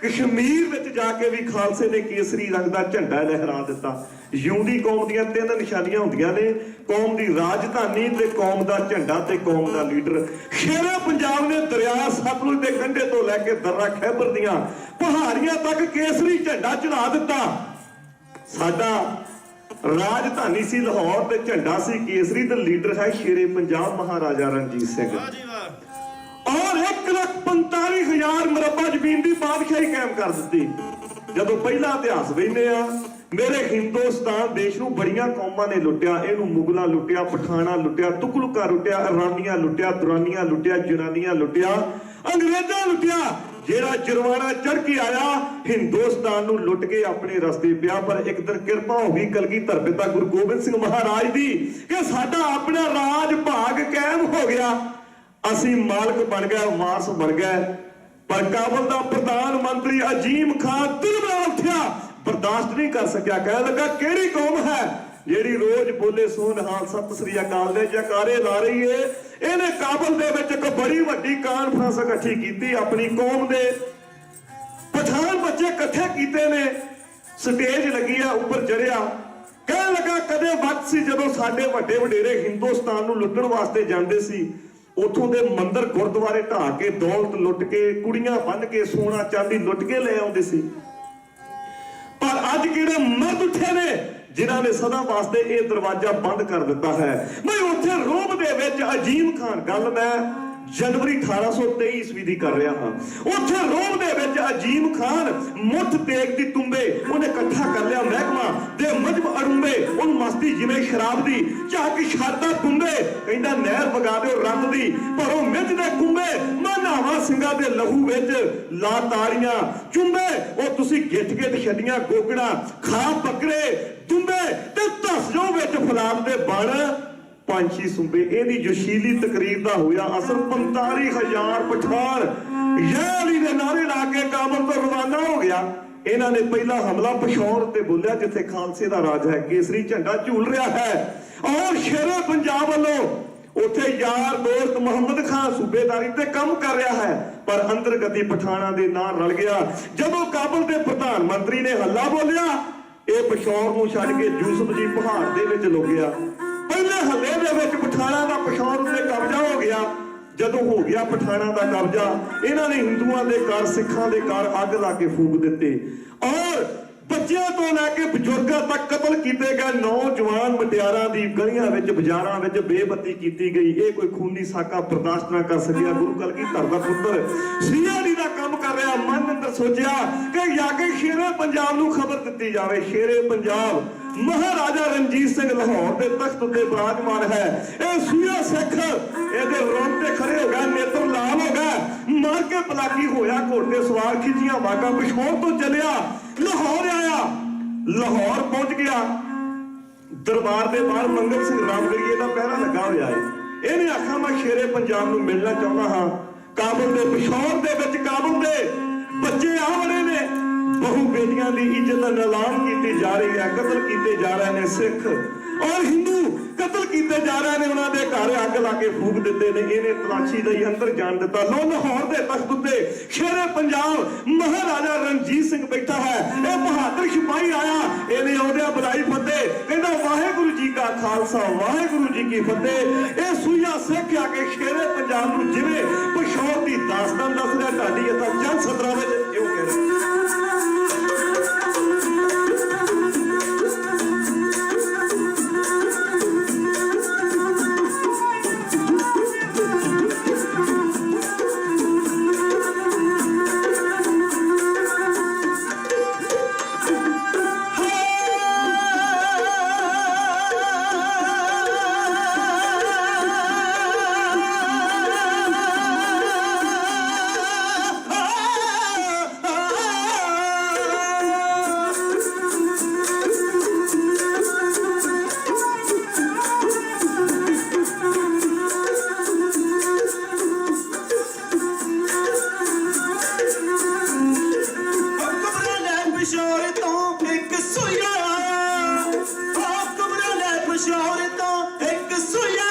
ਕਸ਼ਮੀਰ ਵਿੱਚ ਜਾ ਕੇ ਵੀ ਖਾਲਸੇ ਨੇ ਕੇਸਰੀ ਰੰਗ ਦਾ ਝੰਡਾ ਲਹਿਰਾ ਦਿੱਤਾ। ਜਿਉਂਦੀ ਕੌਮ ਦੀਆਂ 3 ਨਿਸ਼ਾਨੀਆਂ ਹੁੰਦੀਆਂ ਨੇ, ਕੌਮ ਦੀ ਰਾਜਧਾਨੀ ਤੇ ਕੌਮ ਦਾ ਝੰਡਾ ਤੇ ਕੌਮ ਦਾ ਲੀਡਰ। ਸ਼ੇਰੇ ਪੰਜਾਬ ਨੇ ਦਰਿਆ ਸਤਲੁਜ ਦੇ ਕੰਢੇ ਤੋਂ ਲੈ ਕੇ ਦਰਰਾ ਖੈਬਰ ਦੀਆਂ ਪਹਾੜੀਆਂ ਤੱਕ ਕੇਸਰੀ ਝੰਡਾ ਚੜਾ ਦਿੱਤਾ। ਸਾਡਾ ਰਾਜਧਾਨੀ ਸੀ ਲਾਹੌਰ ਤੇ ਝੰਡਾ ਸੀ ਕੇਸਰੀ ਤੇ ਲੀਡਰ ਹੈ ਸ਼ੇਰੇ ਪੰਜਾਬ ਮਹਾਰਾਜਾ ਰਣਜੀਤ ਸਿੰਘ। ਔਰ 1,45,000 ਮਰਬਾ ਜ਼ਮੀਨ ਦੀ ਬਾਦਸ਼ਾਹੀ ਕਾਇਮ ਕਰ ਦਿੱਤੀ। ਜਦੋਂ ਪਹਿਲਾ ਇਤਿਹਾਸ ਵੇਖਦੇ ਆ, ਮੇਰੇ ਹਿੰਦੁਸਤਾਨ ਦੇਸ਼ ਨੂੰ ਬੜੀਆਂ ਕੌਮਾਂ ਨੇ ਲੁੱਟਿਆ। ਇਹਨੂੰ ਮੁਗਲਾਂ ਲੁੱਟਿਆ, ਪਠਾਣਾ ਲੁੱਟਿਆ, ਤੁਗਲਕਾਂ ਲੁੱਟਿਆ, ਇਰਾਨੀਆਂ ਲੁੱਟਿਆ, ਦੁਰਾਨੀਆਂ ਲੁੱਟਿਆ, ਜਨਾਨੀਆਂ ਲੁੱਟਿਆ, ਅੰਗਰੇਜ਼ਾਂ ਲੁੱਟਿਆ। ਜਿਹੜਾ ਜਰਵਾਣਾ ਚੜ ਕੇ ਆਇਆ ਹਿੰਦੁਸਤਾਨ ਨੂੰ ਲੁੱਟ ਕੇ ਆਪਣੇ ਰਸਤੇ ਪਿਆ। ਪਰ ਇੱਕ ਦਿਨ ਕਿਰਪਾ ਹੋ ਗਈ ਕਲਗੀਧਰ ਪਿਤਾ ਗੁਰੂ ਗੋਬਿੰਦ ਸਿੰਘ ਮਹਾਰਾਜ ਦੀ ਕਿ ਸਾਡਾ ਆਪਣਾ ਰਾਜ ਭਾਗ ਕਾਇਮ ਹੋ ਗਿਆ, ਅਸੀਂ ਮਾਲਕ ਬਣ ਗਏ, ਵਾਰਸ ਬਣ ਗਏ। ਪਰ ਕਾਬਲ ਦਾ ਪ੍ਰਧਾਨ ਮੰਤਰੀ ਅਜੀਮ ਖਾਨ ਤਿਲਮਿਲਾ ਉੱਠਿਆ, ਬਰਦਾਸ਼ਤ ਨਹੀਂ ਕਰ ਸਕਿਆ। ਕਹਿਣ ਲੱਗਾ ਕਿਹੜੀ ਕੌਮ ਹੈ ਜਿਹੜੀ ਰੋਜ਼ ਬੋਲੇ ਸੋ ਨਿਹਾਲ ਸਤਿ ਸ੍ਰੀ ਅਕਾਲ ਦੇ ਜਕਾਰੇ ਲਾ ਰਹੀ ਏ। ਇਹਨੇ ਕਾਬਲ ਦੇ ਵਿੱਚ ਇੱਕ ਬੜੀ ਵੱਡੀ ਕਾਨਫਰੰਸ ਇਕੱਠੀ ਕੀਤੀ, ਆਪਣੀ ਕੌਮ ਦੇ ਪਠਾਨ ਬੱਚੇ ਇਕੱਠੇ ਕੀਤੇ ਨੇ। ਸਟੇਜ ਲੱਗੀ ਆ, ਉੱਪਰ ਚੜਿਆ, ਕਹਿਣ ਲੱਗਾ ਕਦੇ ਵਕਤ ਸੀ ਜਦੋਂ ਸਾਡੇ ਵੱਡੇ ਵਡੇਰੇ ਹਿੰਦੁਸਤਾਨ ਨੂੰ ਲੁੱਟਣ ਵਾਸਤੇ ਜਾਂਦੇ ਸੀ, ਉਥੋਂ ਦੇ ਮੰਦਿਰ ਗੁਰਦੁਆਰੇ ਢਾਹ ਕੇ ਦੌਲਤ ਲੁੱਟ ਕੇ, ਕੁੜੀਆਂ ਬੰਨ ਕੇ, ਸੋਨਾ ਚਾਂਦੀ ਲੁੱਟ ਕੇ ਲੈ ਆਉਂਦੇ ਸੀ। ਪਰ ਅੱਜ ਕਿਹੜੇ ਮਰਦ ਉੱਠੇ ਨੇ ਜਿਨ੍ਹਾਂ ਨੇ ਸਦਾ ਵਾਸਤੇ ਇਹ ਦਰਵਾਜ਼ਾ ਬੰਦ ਕਰ ਦਿੱਤਾ ਹੈ। ਮੈਂ ਉੱਥੇ ਰੋਮ ਦੇ ਵਿੱਚ ਅਜੀਮ ਖਾਨ, ਗੱਲ ਮੈਂ ਜਨਵਰੀ 1823 ਈਸਵੀ ਦੀ ਕਰ ਰਿਹਾ ਹਾਂ, ਉੱਥੇ ਰੋਮ ਦੇ ਵਿੱਚ ਅਜੀਮ ਖਾਨ ਮੁੱਠ ਤੇਗ ਦੀ ਤੁੰਬੇ ਉਹਨੇ ਇਕੱਠਾ ਕਰ ਲਿਆ ਮਹਿਕਮਾ ਦੇ ਮਜਬ ਅੜੂੰਬੇ, ਉਹਨੂੰ ਮਸਤੀ ਜਿਵੇਂ ਸ਼ਰਾਬ ਦੀ ਝੱਕ ਛੱਡਦਾ ਤੁੰਬੇ। ਕਹਿੰਦਾ ਨਹਿਰ ਵਗਾ ਦਿਓ ਰੱਬ ਦੀ, ਪਰ ਉਹ ਮਿੱਝ ਦੇ ਕੁੰਬੇ ਮਾਨਾਵਾ ਸਿੰਘਾਂ ਦੇ ਲਹੂ ਵਿੱਚ ਲਾ ਤਾੜੀਆਂ ਚੁੰਬੇ। ਉਹ ਤੁਸੀਂ ਗਿੱਠ ਗਿੱਠ ਛੱਡੀਆਂ ਗੋਗੜਾ ਖਾ ਬੱਕਰੇ ਤੁੰਬੇ ਤੇ ਧਸ ਜੋ ਵਿੱਚ ਫਲਾਮ ਦੇ ਬਣ ਪੰਛੀ ਸੁੰਬੇ। ਇਹਦੀ ਜੋਸ਼ੀਲੀ ਤਕਰੀਰ ਦਾ ਹੋਇਆ ਅਸਰ 45,000 ਪਠਾਨ ਯਾਲੀ ਦੇ ਨਾਰੇ ਲਾ ਕੇ ਕਾਬਲ ਤੋਂ ਰਵਾਨਾ ਹੋ ਗਿਆ। ਇਹਨਾਂ ਨੇ ਪਹਿਲਾ ਹਮਲਾ ਪਿਸ਼ੌਰ ਤੇ ਬੋਲਿਆ ਜਿੱਥੇ ਖਾਲਸੇ ਦਾ ਰਾਜ ਹੈ, ਕੇਸਰੀ ਝੰਡਾ ਝੂਲ ਰਿਹਾ ਹੈ। ਔਰ ਸ਼ੇਰੇ ਪੰਜਾਬ ਵੱਲੋਂ ਉੱਥੇ ਯਾਰ ਦੋਸਤ ਮੁਹੰਮਦ ਖਾਨ ਸੂਬੇਦਾਰੀ ਤੇ ਕੰਮ ਕਰ ਰਿਹਾ ਹੈ, ਪਰ ਅੰਤਰਗਤੀ ਪਠਾਣਾ ਦੇ ਨਾਲ ਰਲ ਗਿਆ। ਜਦੋਂ ਕਾਬਲ ਦੇ ਪ੍ਰਧਾਨ ਮੰਤਰੀ ਨੇ ਹੱਲਾ ਬੋਲਿਆ, ਇਹ ਪਿਸ਼ੌਰ ਨੂੰ ਛੱਡ ਕੇ ਯੂਸਫ ਜੀ ਪਹਾੜ ਦੇ ਵਿੱਚ ਲੁਕ ਗਿਆ। ਪਹਿਲੇ ਹੱਲੇ ਦੇ ਵਿੱਚ ਪਠਾਣਾ ਦਾ ਪਿਸ਼ੌਰ ਉੱਤੇ ਕਬਜ਼ਾ ਹੋ ਗਿਆ। ਜਦੋਂ ਹੋ ਗਿਆ ਪਠਾਣਾ ਦਾ ਕਬਜ਼ਾ, ਇਹਨਾਂ ਨੇ ਹਿੰਦੂਆਂ ਦੇ ਘਰ, ਸਿੱਖਾਂ ਦੇ ਘਰ ਅੱਗ ਲਾ ਕੇ ਫੂਕ ਦਿੱਤੇ ਔਰ ਬੱਚਿਆਂ ਤੋਂ ਲੈ ਕੇ ਬਜ਼ੁਰਗਾਂ ਤੱਕ ਕਤਲ ਕੀਤੇ ਗਏ। ਨੌਜਵਾਨ ਮੁਟਿਆਰਾਂ ਦੀ ਗਲੀਆਂ ਵਿੱਚ, ਬਾਜ਼ਾਰਾਂ ਵਿੱਚ ਬੇਬੱਤੀ ਕੀਤੀ ਗਈ। ਇਹ ਕੋਈ ਖੂਨੀ ਸਾਕਾ ਬਰਦਾਸ਼ਤ ਨਾ ਕਰ ਸਕਿਆ। ਗੁਰੂ ਕਲਗੀਧਰ ਦਾ ਪੁੱਤਰ ਸੀਆਈਡੀ ਦਾ ਕੰਮ ਕਰ ਰਿਹਾ ਮਨ ਅੰਦਰ ਸੋਚਿਆ ਕਿ ਜਾ ਕੇ ਸ਼ੇਰੇ ਪੰਜਾਬ ਨੂੰ ਖਬਰ ਦਿੱਤੀ ਜਾਵੇ। ਸ਼ੇਰੇ ਪੰਜਾਬ ਮਹਾਰਾਜਾ ਰਣਜੀਤ ਸਿੰਘ ਲਾਹੌਰ ਦੇ ਤਖਤ ਉੱਤੇ ਬਿਰਾਜਮਾਨ ਹੈ। ਇਹ ਸੂਆ ਸਿੱਖ ਇਹਦੇ ਰੋਂਗਟੇ ਖੜੇ ਹੋ ਗਏ, ਨੇਤਰ ਲਾਲ ਹੋ ਗਏ, ਮਾਰ ਕੇ ਪਲਾਕੀ ਹੋਇਆ, ਘੋੜੇ ਸਵਾਰ ਖਿੱਚੀਆਂ ਵਾਗਾ, ਪਿਸ਼ੌਰ ਤੋਂ ਚੱਲਿਆ ਲਾਹੌਰ ਆਇਆ। ਲਾਹੌਰ ਪਹੁੰਚ ਗਿਆ, ਦਰਬਾਰ ਦੇ ਬਾਹਰ ਮੰਗਲ ਸਿੰਘ ਰਾਮਗੜੀਏ ਦਾ ਪਹਿਰਾ ਲੱਗਾ ਹੋਇਆ ਹੈ। ਇਹਨੇ ਆਖਿਆ ਮੈਂ ਸ਼ੇਰੇ ਪੰਜਾਬ ਨੂੰ ਮਿਲਣਾ ਚਾਹੁੰਦਾ ਹਾਂ। ਕਾਬਲ ਦੇ ਪਿਸ਼ੌਰ ਦੇ ਵਿੱਚ ਕਾਬਲ ਦੇ ਬੱਚੇ ਆ ਵੜੇ ਨੇ, ਬਹੁ ਬੇਟੀਆਂ ਦੀ ਇੱਜ਼ਤ ਨਿਲਾਮ ਕੀਤੀ ਜਾ ਰਹੀ ਹੈ, ਕਤਲ ਕੀਤੇ ਜਾ ਰਹੇ ਨੇ ਸਿੱਖ ਔਰ ਹਿੰਦੂ, ਕਤਲ ਕੀਤੇ ਜਾ ਰਹੇ ਨੇ, ਉਹਨਾਂ ਦੇ ਘਰ ਅੱਗ ਲਾ ਕੇ ਫੂਕ ਦਿੱਤੇ ਨੇ। ਇਹਨੇ ਤਲਾਸ਼ੀ ਲਈ ਅੰਦਰ ਜਾਣ ਦਿੱਤਾ। ਲਾਹੌਰ ਦੇ ਤਖਤ ਉੱਤੇ ਸ਼ੇਰੇ ਪੰਜਾਬ ਮਹਾਰਾਜਾ ਰਣਜੀਤ ਸਿੰਘ ਬੈਠਾ ਹੈ। ਇਹ ਬਹਾਦਰ ਸਿਪਾਹੀ ਆਇਆ, ਇਹਨੇ ਆਉਂਦਿਆਂ ਬੁਲਾਈ ਫਤਿਹ, ਕਹਿੰਦਾ ਵਾਹਿਗੁਰੂ ਜੀ ਕਾ ਖਾਲਸਾ ਵਾਹਿਗੁਰੂ ਜੀ ਕੀ ਫਤਿਹ। ਇਹ ਸੂਈਆ ਸਿੱਖ ਆ ਕੇ ਸ਼ੇਰੇ ਪੰਜਾਬ ਨੂੰ ਜਿਵੇਂ ਪਿਸ਼ੌਰ ਦੀ ਦਾਸਤਾਨ ਦੱਸ ਰਿਹਾ, ਢਾਡੀ ਅਥਾ ਚੰਦ ਸਤਰਾਂ ਵਿੱਚ ਇਉਂ ਕਹਿ ਰਿਹਾ। ਪਸ਼ੌਰ ਤੋਂ ਇੱਕ ਸੂਈਆ ਆਇਆ ਓ ਕਮਰੇ ਪਸ਼ੌਰ ਤੋਂ ਇੱਕ ਸੂਈਆ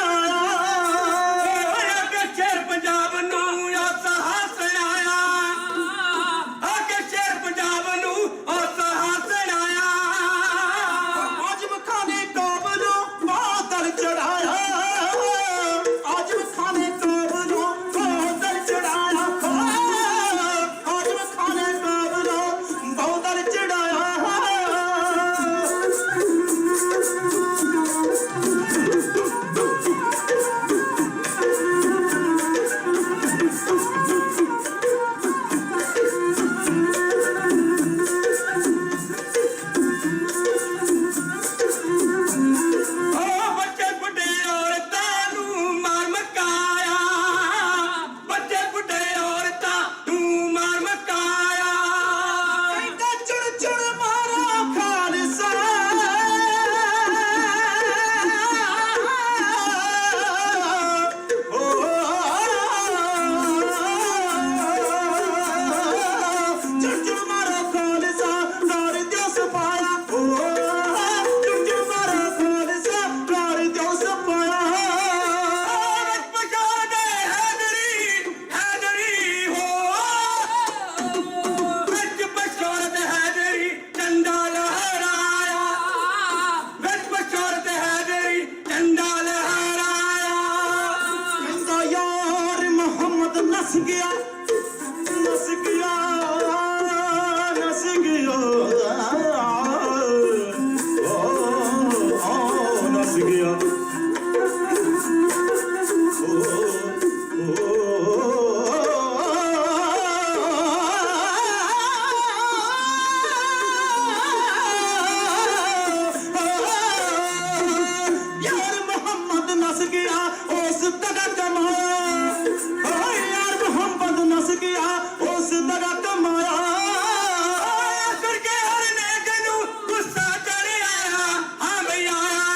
ਹੋਇਆ ਕਿ ਸ਼ੇਰ ਪੰਜਾਬ ਨੂੰ ਸਾਹਸ ਆਇਆ ਆ ਕਿ ਸ਼ੇਰ ਪੰਜਾਬ ਨੂੰ ਸਾਹਸ ਆਇਆ ਆਜਮ ਖਾਨੇ ਕਾਬਲੋਂ ਬਾਦਲ ਚੜਾਇਆ ਆਜਮ ਖਾਨੇ ਕਾਬਲੋਂ ਬਾਦਲ ਚੜਾਇਆ ਆਜਮ ਖਾਨੇ ਕਾਬਲੋਂ ਬਾਦਲ ਚੜਾਇਆ ਬੱਚੇ ਬੁੱਢੇ ਔਰਤਾਂ ਨੂੰ ਮਾਰ ਮਕਾਇਆ ਬੱਚੇ ਬੁੱਢੇ ਔਰਤਾਂ ਨੂੰ ਮਾਰ ਮਕਾਇਆ ਕਹਿੰਦਾ ਚੁਣ ਚੁਣ ਮਾਰਾ ਖਾਲਸਾ ਚੁਣ ਚੁਣ ਮਾਰਾ ਖਾਲਸਾ ਕਰ ਦਿਓ ਸਫਾਇਆ ਚੁਣ ਚੁਣ ਮਾਰਾ ਖਾਲਸਾ ਕਰ ਦਿਓ ਸਫਾਇਆ ਪਛਾਣ ਦੇ ਹੈਦਰੀ ਹੋ ਵਿੱਚ ਪਛਾਣ ਦੇ ਹੈਦਰੀ ਝੰਡਾ ਲਹਿਰਾਇਆ ਵਿੱਚ ਪਛਾਣ ਦੇ ਹੈਦਰੀ ਝੰਡਾ ਲਹਿਰਾਇਆ ਕਹਿੰਦਾ ਯਾਰ ਮੁਹੰਮਦ ਨਸ ਗਿਆ ਨਸ ਗਿਆ ਨਸ ਗਿਆ ਨਸ ਗਿਆ ਯਾਰ ਮੁਹੰਮਦ ਨਸ ਗਿਆ ਉਸ ਤਗਾ ਕਮਾਇਆ ਯਾਰ ਮੁਹੰਮਦ ਨਸ ਗਿਆ ਉਸ ਤਗਾ ਕਮਾਇਆ ਕਰਕੇ ਹਰ ਨੇਕ ਨੂੰ ਗੁੱਸਾ ਚੜਿਆ ਹਾਂ ਬਈ ਆਇਆ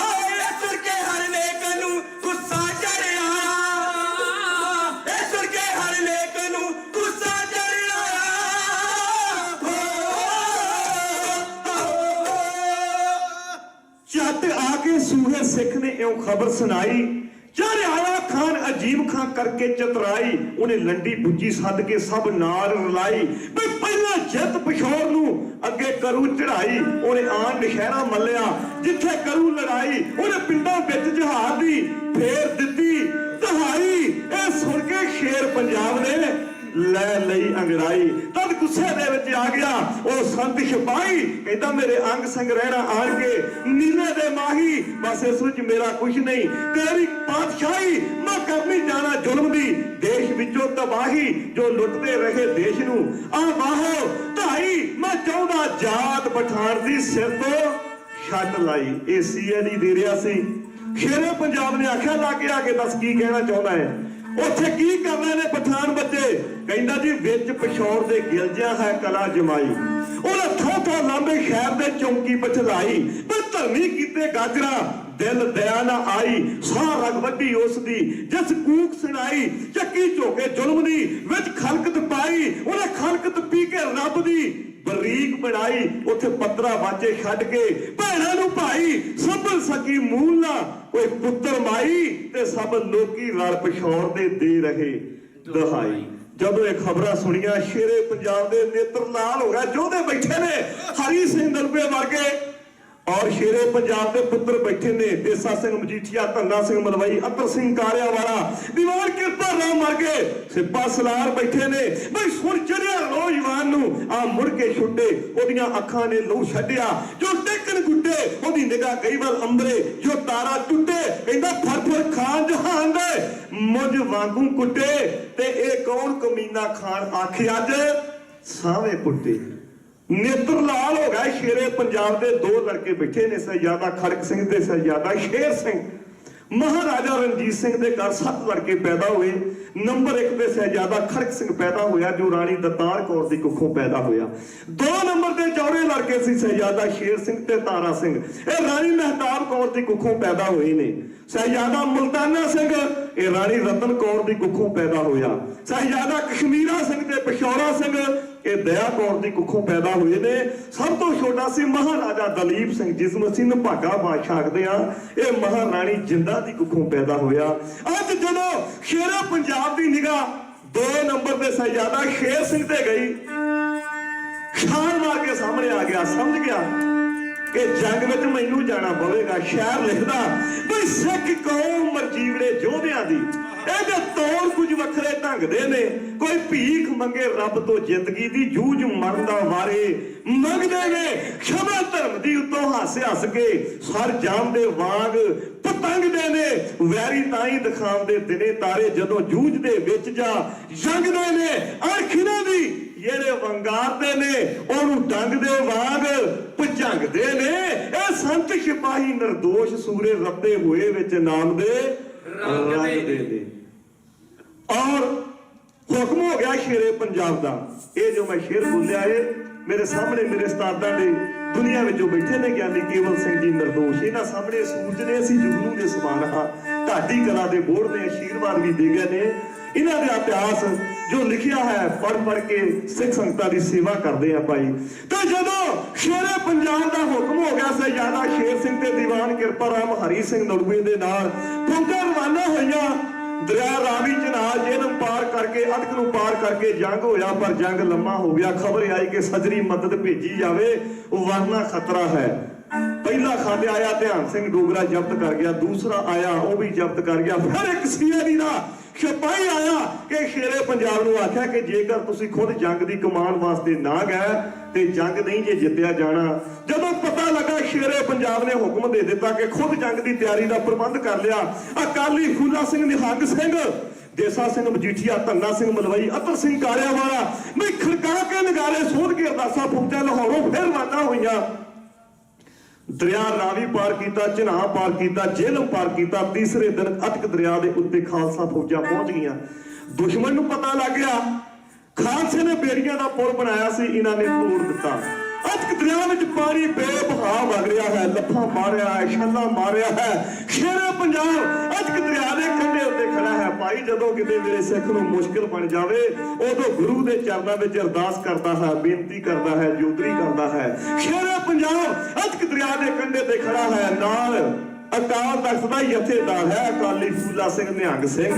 ਓਏ ਕਰਕੇ ਹਰ ਨੇਕ ਨੂੰ ਗੁੱਸਾ ਚੜਿਆ ਕਰਕੇ ਹਰ ਨੇਕ ਨੂੰ ਗੁੱਸਾ ਚੜਿਆ ਚੱਟ ਆ ਕੇ ਸੂਹੇ ਸਿੱਖ ਨੇ ਇਉਂ ਖਬਰ ਸੁਣਾਈ ਚੜ ਆਇਆ ਖਾਨ ਅਜੀਬ ਖਾਂ ਕਰਕੇ ਚਤਰਾਈ ਉਹਨੇ ਲੰਡੀ ਬੁੱਝੀ ਸੱਦ ਕੇ ਸਭ ਨਾਲ ਰਲਾਈ ਵੀ ਪਹਿਲਾਂ ਜਿੱਤ ਪਸ਼ੌਰ ਨੂੰ ਅੱਗੇ ਕਰੂ ਚੜਾਈ ਉਹਨੇ ਆਨ ਨਸ਼ਹਿਰਾ ਮੱਲਿਆ ਜਿੱਥੇ ਕਰੂ ਲੜਾਈ ਉਹਨੇ ਪਿੰਡਾਂ ਵਿੱਚ ਜਹਾਜ਼ ਦੀ ਫੇਰ ਦਿੱਤੀ ਦਹਾਈ ਇਹ ਸੁਣ ਕੇ ਸ਼ੇਰ ਪੰਜਾਬ ਨੇ ਲੈ ਲਈ ਅੰਗੜਾਈ ਤਦ ਗੁੱਸੇ ਦੇ ਵਿੱਚ ਆ ਗਿਆ ਉਹ ਸੰਤ ਸਿਪਾਹੀ ਕਹਿੰਦਾ ਮੇਰੇ ਅੰਗ ਸੰਗ ਰਹਿਣਾ ਆਣ ਕੇ ਨੀਲੇ ਦੇ ਮਾਹੀ ਬਸ ਇਸ ਵਿੱਚ ਮੇਰਾ ਕੁਝ ਨਹੀਂ ਤੇਰੀ ਪਾਤਸ਼ਾਹੀ ਮੈਂ ਕਰਨੀ ਜਾਣਾ ਜ਼ੁਲਮ ਦੀ ਦੇਸ਼ ਵਿੱਚੋਂ ਤਬਾਹੀ ਜੋ ਲੁੱਟਦੇ ਰਹੇ ਦੇਸ਼ ਨੂੰ ਆ ਵਾਹੋ ਢਾਈ ਮੈਂ ਚਾਹੁੰਦਾ ਜਾਤ ਪਠਾਨ ਦੀ ਸਿਰ ਤੋਂ ਛੱਡ ਲਾਈ ਇਹ ਸੀਐਡੀ ਦੇ ਰਿਹਾ ਸੀ ਸ਼ੇਰੇ ਪੰਜਾਬ ਨੇ ਆਖਿਆ ਲਾ ਕੇ ਆ ਕੇ ਦੱਸ ਕੀ ਕਹਿਣਾ ਚਾਹੁੰਦਾ ਹੈ ਉੱਥੇ ਕੀ ਕਰਨਾ ਨੇ ਪਠਾਨ ਬੱਚੇ ਕਹਿੰਦਾ ਜੀ ਵਿੱਚ ਪਸ਼ੌਰ ਦੇ ਗਿਲਜਿਆ ਹੈ ਕਲਾ ਜਮਾਈ ਉਹਨੇ ਥੋਂ ਲਾਂਬੇ ਸ਼ਹਿਰ ਦੇ ਚੌਂਕੀ ਪਛਲਾਈ ਪਰ ਧਰਮੀ ਕੀਤੇ ਗਾਜਰਾ ਦਿਲ ਦਇਆ ਨਾ ਆਈ ਸਾਹ ਰਗ ਵੱਡੀ ਉਸ ਦੀ ਜਿਸ ਕੂਕ ਸੁਣਾਈ ਚੱਕੀ ਝੋਕੇ ਜ਼ੁਲਮ ਦੀ ਵਿੱਚ ਖਲਕਤ ਪਾਈ ਉਹਨੇ ਖਲਕਤ ਪੀ ਕੇ ਰੱਬ ਦੀ ਬਰੀਕ ਬਣਾਈ ਉੱਥੇ ਪੱਤਰਾ ਬਾਚੇ ਛੱਡ ਕੇ ਭੈਣਾਂ ਨੂੰ ਭਾਈ ਸੰਭਲ ਸਕੀ ਮੂਲ ਨਾ ਕੋਈ ਪੁੱਤਰ ਮਾਈ ਤੇ ਸਭ ਲੋਕੀ ਰਲ ਪਛੌਰ ਦੇ ਰਹੇ ਦਹਾਈ ਜਦੋਂ ਇਹ ਖਬਰਾਂ ਸੁਣੀਆਂ ਸ਼ੇਰੇ ਪੰਜਾਬ ਦੇ ਨੇਤਰ ਲਾਲ ਹੋ ਗਿਆ ਜੋਧੇ ਬੈਠੇ ਨੇ ਹਰੀ ਸਿੰਘ ਦਲਬੇ ਵਰਗੇ ਔਰ ਸ਼ੇਰੇ ਪੰਜਾਬ ਦੇ ਪੁੱਤਰ ਬੈਠੇ ਨੇ ਦੇਸਾ ਸਿੰਘ ਮਜੀਠੀਆ ਧੰਨਾ ਸਿੰਘ ਮਲਵਈ ਅਤਰ ਸਿੰਘ ਕਾਰਿਆ ਵਾਲਾ ਦੀਵਾਨ ਕਿਰਪਾ ਰਾਮ ਵਰਗੇ ਸਿਪਾ ਸਲਾਰ ਬੈਠੇ ਨੇ ਬਈ ਸੁਣ ਚੜਿਆ ਨੌਜਵਾਨ ਨੂੰ ਆ ਮੁੜ ਕੇ ਛੁੱਟੇ ਉਹਦੀਆਂ ਅੱਖਾਂ ਨੇ ਲਹੂ ਛੱਡਿਆ ਜੋ ਟੇਕਣ ਗੁੱਟੇ ਉਹਦੀ ਨਿਗਾਹ ਗਈ ਵੱਲ ਅੰਬਰੇ ਜੋ ਤਾਰਾ ਟੁੱਟੇ ਕਹਿੰਦਾ ਫਰ ਖਾਨ ਜਹਾਨ ਦੇ ਮੁਝ ਵਾਂਗੂ ਕੁੱਟੇ ਤੇ ਇਹ ਕੌਣ ਕਮੀਨਾ ਖਾਨ ਆਖੇ ਅੱਜ ਸਾਵੇਂ ਪੁੱਟੇ ਨੇਤਰ ਲਾਲ ਹੋ ਗਿਆ ਸ਼ੇਰੇ ਪੰਜਾਬ ਦੇ ਦੋ ਲੜਕੇ ਬੈਠੇ ਨੇ ਸਹਿਜਾਦਾ ਖੜਕ ਸਿੰਘ ਤੇ ਸਹਿਜਾਦਾ ਸ਼ੇਰ ਸਿੰਘ ਮਹਾਰਾਜਾ ਰਣਜੀਤ ਸਿੰਘ ਦੇ ਘਰ 7 ਲੜਕੇ ਪੈਦਾ ਹੋਏ ਨੰਬਰ 1 ਤੇ ਸਹਿਜਾਦਾ ਖੜਕ ਸਿੰਘ ਪੈਦਾ ਹੋਇਆ ਜੋ ਰਾਣੀ ਦਤਾਰ ਕੌਰ ਦੀ ਕੁੱਖੋਂ ਪੈਦਾ ਹੋਇਆ 2 ਨੰਬਰ ਤੇ ਚੌੜੇ ਲੜਕੇ ਸੀ ਸਹਿਜਾਦਾ ਸ਼ੇਰ ਸਿੰਘ ਤੇ ਤਾਰਾ ਸਿੰਘ ਇਹ ਰਾਣੀ ਮਹਿਤਾਬ ਕੌਰ ਦੀ ਕੁੱਖੋਂ ਪੈਦਾ ਹੋਏ ਨੇ ਸਹਿਜਾਦਾ ਮੁਲਤਾਨਾ ਸਿੰਘ ਇਹ ਰਾਣੀ ਰਤਨ ਕੌਰ ਦੀ ਕੁੱਖੋਂ ਪੈਦਾ ਹੋਇਆ ਸਹਿਜਾਦਾ ਕਸ਼ਮੀਰਾ ਸਿੰਘ ਤੇ ਪਸ਼ੌਰਾ ਸਿੰਘ ਇਹ ਦਇਆ ਕੌਰ ਦੀ ਕੁੱਖੋਂ ਪੈਦਾ ਹੋਏ ਨੇ। ਸਭ ਤੋਂ ਛੋਟਾ ਸੀ ਮਹਾਰਾਜਾ ਦਲੀਪ ਸਿੰਘ, ਜਿਸ ਨੂੰ ਅਸੀਂ ਨਿਭਾਗਾ ਬਾਦਸ਼ਾਹ ਆਖਦੇ ਆ। ਇਹ ਮਹਾਰਾਣੀ ਜਿੰਦਾ ਦੀ ਕੁੱਖੋਂ ਪੈਦਾ ਹੋਇਆ। ਅੱਜ ਜਦੋਂ ਸ਼ੇਰੇ ਪੰਜਾਬ ਦੀ ਨਿਗਾਹ 2 ਨੰਬਰ ਦੇ ਸਾਹਿਬਜ਼ਾਦਾ ਸ਼ੇਰ ਸਿੰਘ ਤੇ ਗਈ, ਛਾਲ ਮਾਰ ਕੇ ਸਾਹਮਣੇ ਆ ਗਿਆ, ਸਮਝ ਗਿਆ ਕਿ ਜੰਗ ਵਿੱਚ ਮੈਨੂੰ ਜਾਣਾ ਪਵੇਗਾ। ਸ਼ਾਇਰ ਲਿਖਦਾ ਬਈ ਸਿੱਖ ਕੌਮ ਮਰਜੀਵੜੇ ਯੋਧਿਆਂ ਦੀ, ਇਹਦੇ ਤੌਰ ਕੁਝ ਵੱਖਰੇ ਢੰਗ ਦੇ ਨੇ। ਕੋਈ ਭੀਖ ਮੰਗੇ ਰੱਬ ਤੋਂ ਜ਼ਿੰਦਗੀ ਦੀ, ਜੂਝ ਮਰਨ ਦਾ ਵਾਰੇ ਮੰਗਦੇ ਨੇ। ਖਮਾ ਧਰਮ ਦੀ ਉੱਤੋਂ ਹੱਸ ਕੇ ਸਰ ਜਾਮਦੇ ਵਾਂਗ ਪਤੰਗਦੇ ਨੇ। ਵੈਰੀ ਤਾਂ ਹੀ ਦਿਖਾਉਂਦੇ ਦਿਨੇ ਤਾਰੇ, ਜਦੋਂ ਜੂਝ ਦੇ ਵਿੱਚ ਜਾ ਜੰਗਦੇ ਨੇ। ਅਰਖਿਨਾਂ ਦੀ ਜਿਹੜੇ ਵੰਗਾਰਦੇ ਨੇ, ਉਹਨੂੰ ਡੰਗ ਦੇ ਵਾਂਗ ਭਜੰਗਦੇ ਨੇ। ਇਹ ਸੰਤ ਸਿਪਾਹੀ ਨਿਰਦੋਸ਼ ਸੂਰੇ ਰੱਤੇ ਹੋਏ ਵਿੱਚ ਨਾਮ ਦੇ ਰੰਗਦੇ ਨੇ। ਔਰ ਹੁਕਮ ਹੋ ਗਿਆ ਸ਼ੇਰੇ ਪੰਜਾਬ ਦਾ। ਇਹ ਜੋ ਮੈਂ ਸ਼ੇਰ ਬੋਲਿਆ ਏ, ਮੇਰੇ ਸਾਹਮਣੇ ਮੇਰੇ ਉਸਤਾਦਾਂ ਦੇ ਦੁਨੀਆ ਵਿੱਚੋਂ ਬੈਠੇ ਨੇ ਗਿਆਨੀ ਕੇਵਲ ਸਿੰਘ ਜੀ ਨਿਰਦੋਸ਼। ਇਹਨਾਂ ਸਾਹਮਣੇ ਸੂਰਜ ਨੇ, ਅਸੀਂ ਜੁਗਨੂ ਦੇ ਸਮਾਨ ਹਾਂ। ਢਾਡੀ ਕਲਾ ਦੇ ਬੋਰਡ ਨੇ ਆਸ਼ੀਰਵਾਦ ਵੀ ਦੇ ਗਏ ਨੇ। ਇਹਨਾਂ ਦਾ ਇਤਿਹਾਸ ਜੋ ਲਿਖਿਆ ਹੈ ਪੜ੍ਹ ਕੇ ਸਿੱਖ ਸੰਗਤਾਂ ਦੀ ਸੇਵਾ ਕਰਦੇ ਆ ਭਾਈ। ਤੇ ਜਦੋਂ ਸ਼ੇਰੇ ਪੰਜਾਬ ਦਾ ਹੁਕਮ ਹੋ ਗਿਆ, ਸਾਹਿਬਜ਼ਾਦਾ ਸ਼ੇਰ ਸਿੰਘ ਤੇ ਦੀਵਾਨ ਕਿਰਪਾ ਰਾਮ ਹਰੀ ਸਿੰਘ ਨਲੂਏ ਦੇ ਨਾਲ ਫੌਜਾਂ ਰਵਾਨਾ ਹੋਈਆਂ। ਦਰਿਆ ਰਾਵੀ ਚਨਾਲ ਜੇਲ੍ਹ ਪਾਰ ਕਰਕੇ ਅਟਕ ਨੂੰ ਪਾਰ ਕਰਕੇ ਜੰਗ ਹੋਇਆ, ਪਰ ਜੰਗ ਲੰਮਾ ਹੋ ਗਿਆ। ਖਬਰ ਆਈ ਕਿ ਸੱਜਰੀ ਮਦਦ ਭੇਜੀ ਜਾਵੇ, ਵਰਨਾ ਖਤਰਾ ਹੈ। ਪਹਿਲਾ ਖਾਤੇ ਆਇਆ ਧਿਆਨ ਸਿੰਘ ਡੋਗਰਾ ਜ਼ਬਤ ਕਰ ਗਿਆ, ਦੂਸਰਾ ਆਇਆ ਉਹ ਵੀ ਜ਼ਬਤ ਕਰ ਗਿਆ। ਫਿਰ ਇੱਕ ਸੀਆਈਡੀ ਦਾ ਸਿਪਾਹੀ ਆਇਆ ਕਿ ਸ਼ੇਰੇ ਪੰਜਾਬ ਨੂੰ ਆਖਿਆ ਕਿ ਜੇਕਰ ਤੁਸੀਂ ਖੁਦ ਜੰਗ ਦੀ ਕਮਾਨ ਵਾਸਤੇ ਨਾ ਗਏ ਤੇ ਜੰਗ ਨਹੀਂ ਜੇ ਜਿੱਤਿਆ ਜਾਣਾ। ਜਦੋਂ ਪਤਾ ਲੱਗਾ ਸ਼ੇਰੇ ਪੰਜਾਬ ਨੇ ਹੁਕਮ ਦੇ ਦਿੱਤਾ ਕਿ ਖੁਦ ਜੰਗ ਦੀ ਤਿਆਰੀ ਦਾ ਪ੍ਰਬੰਧ ਕਰ ਲਿਆ। ਅਕਾਲੀ ਫੂਲਾ ਸਿੰਘ ਨਿਹੰਗ ਸਿੰਘ, ਦੇਸਾ ਸਿੰਘ ਮਜੀਠੀਆ, ਧੰਨਾ ਸਿੰਘ ਮਲਵਈ, ਅਤਰ ਸਿੰਘ ਕਾਲਿਆਵਾਲਾ ਮੈਂ ਖੜਕਾ ਕੇ ਨਗਾਰੇ ਸੋਧ ਕੇ ਅਰਦਾਸਾਂ ਫੌਜਾਂ ਲਾਹੌਰੋਂ ਫਿਰ ਰਵਾਨਾ ਹੋਈਆਂ। ਦਰਿਆ ਰਾਵੀ ਪਾਰ ਕੀਤਾ, ਝਨਾਹ ਪਾਰ ਕੀਤਾ, ਜੇਲ੍ਹ ਪਾਰ ਕੀਤਾ। ਤੀਸਰੇ ਦਿਨ ਅਟਕ ਦਰਿਆ ਦੇ ਉੱਤੇ ਖਾਲਸਾ ਫੌਜਾਂ ਪਹੁੰਚ ਗਈਆਂ। ਦੁਸ਼ਮਣ ਨੂੰ ਪਤਾ ਲੱਗ ਗਿਆ ਖਾਲਸੇ ਨੇ ਬੇੜੀਆਂ ਦਾ ਪੁਲ ਬਣਾਇਆ ਸੀ, ਇਹਨਾਂ ਨੇ ਤੋੜ ਦਿੱਤਾ। ਅਟਕ ਦਰਿਆ ਵਿੱਚ ਪਾਣੀ ਬੇਬਹਾ ਵਗ ਰਿਹਾ ਹੈ, ਲੱਫਾ ਮਾਰਿਆ ਹੈ, ਛੱਲਾ ਮਾਰਿਆ ਹੈ। ਸ਼ੇਰੇ ਪੰਜਾਬ ਅਟਕ ਦਰਿਆ ਦੇ ਕੰਢੇ ਉੱਤੇ ਖੜਾ ਹੈ। ਭਾਈ ਜਦੋਂ ਕਿਤੇ ਮੇਰੇ ਸਿੱਖ ਨੂੰ ਮੁਸ਼ਕਿਲ ਬਣ ਜਾਵੇ, ਉਦੋਂ ਗੁਰੂ ਦੇ ਚਰਨਾਂ ਵਿੱਚ ਅਰਦਾਸ ਕਰਦਾ ਹੈ, ਬੇਨਤੀ ਕਰਦਾ ਹੈ, ਜੋਦਰੀ ਕਰਦਾ ਹੈ। ਸ਼ੇਰੇ ਪੰਜਾਬ ਅਟਕ ਦਰਿਆ ਦੇ ਕੰਢੇ ਤੇ ਖੜਾ ਹੈ। ਨਾਲ ਅਕਾਲ ਤਖਤ ਦਾ ਜਥੇਦਾਰ ਹੈ ਅਕਾਲੀ ਫੂਲਾ ਸਿੰਘ ਨਿਹੰਗ ਸਿੰਘ।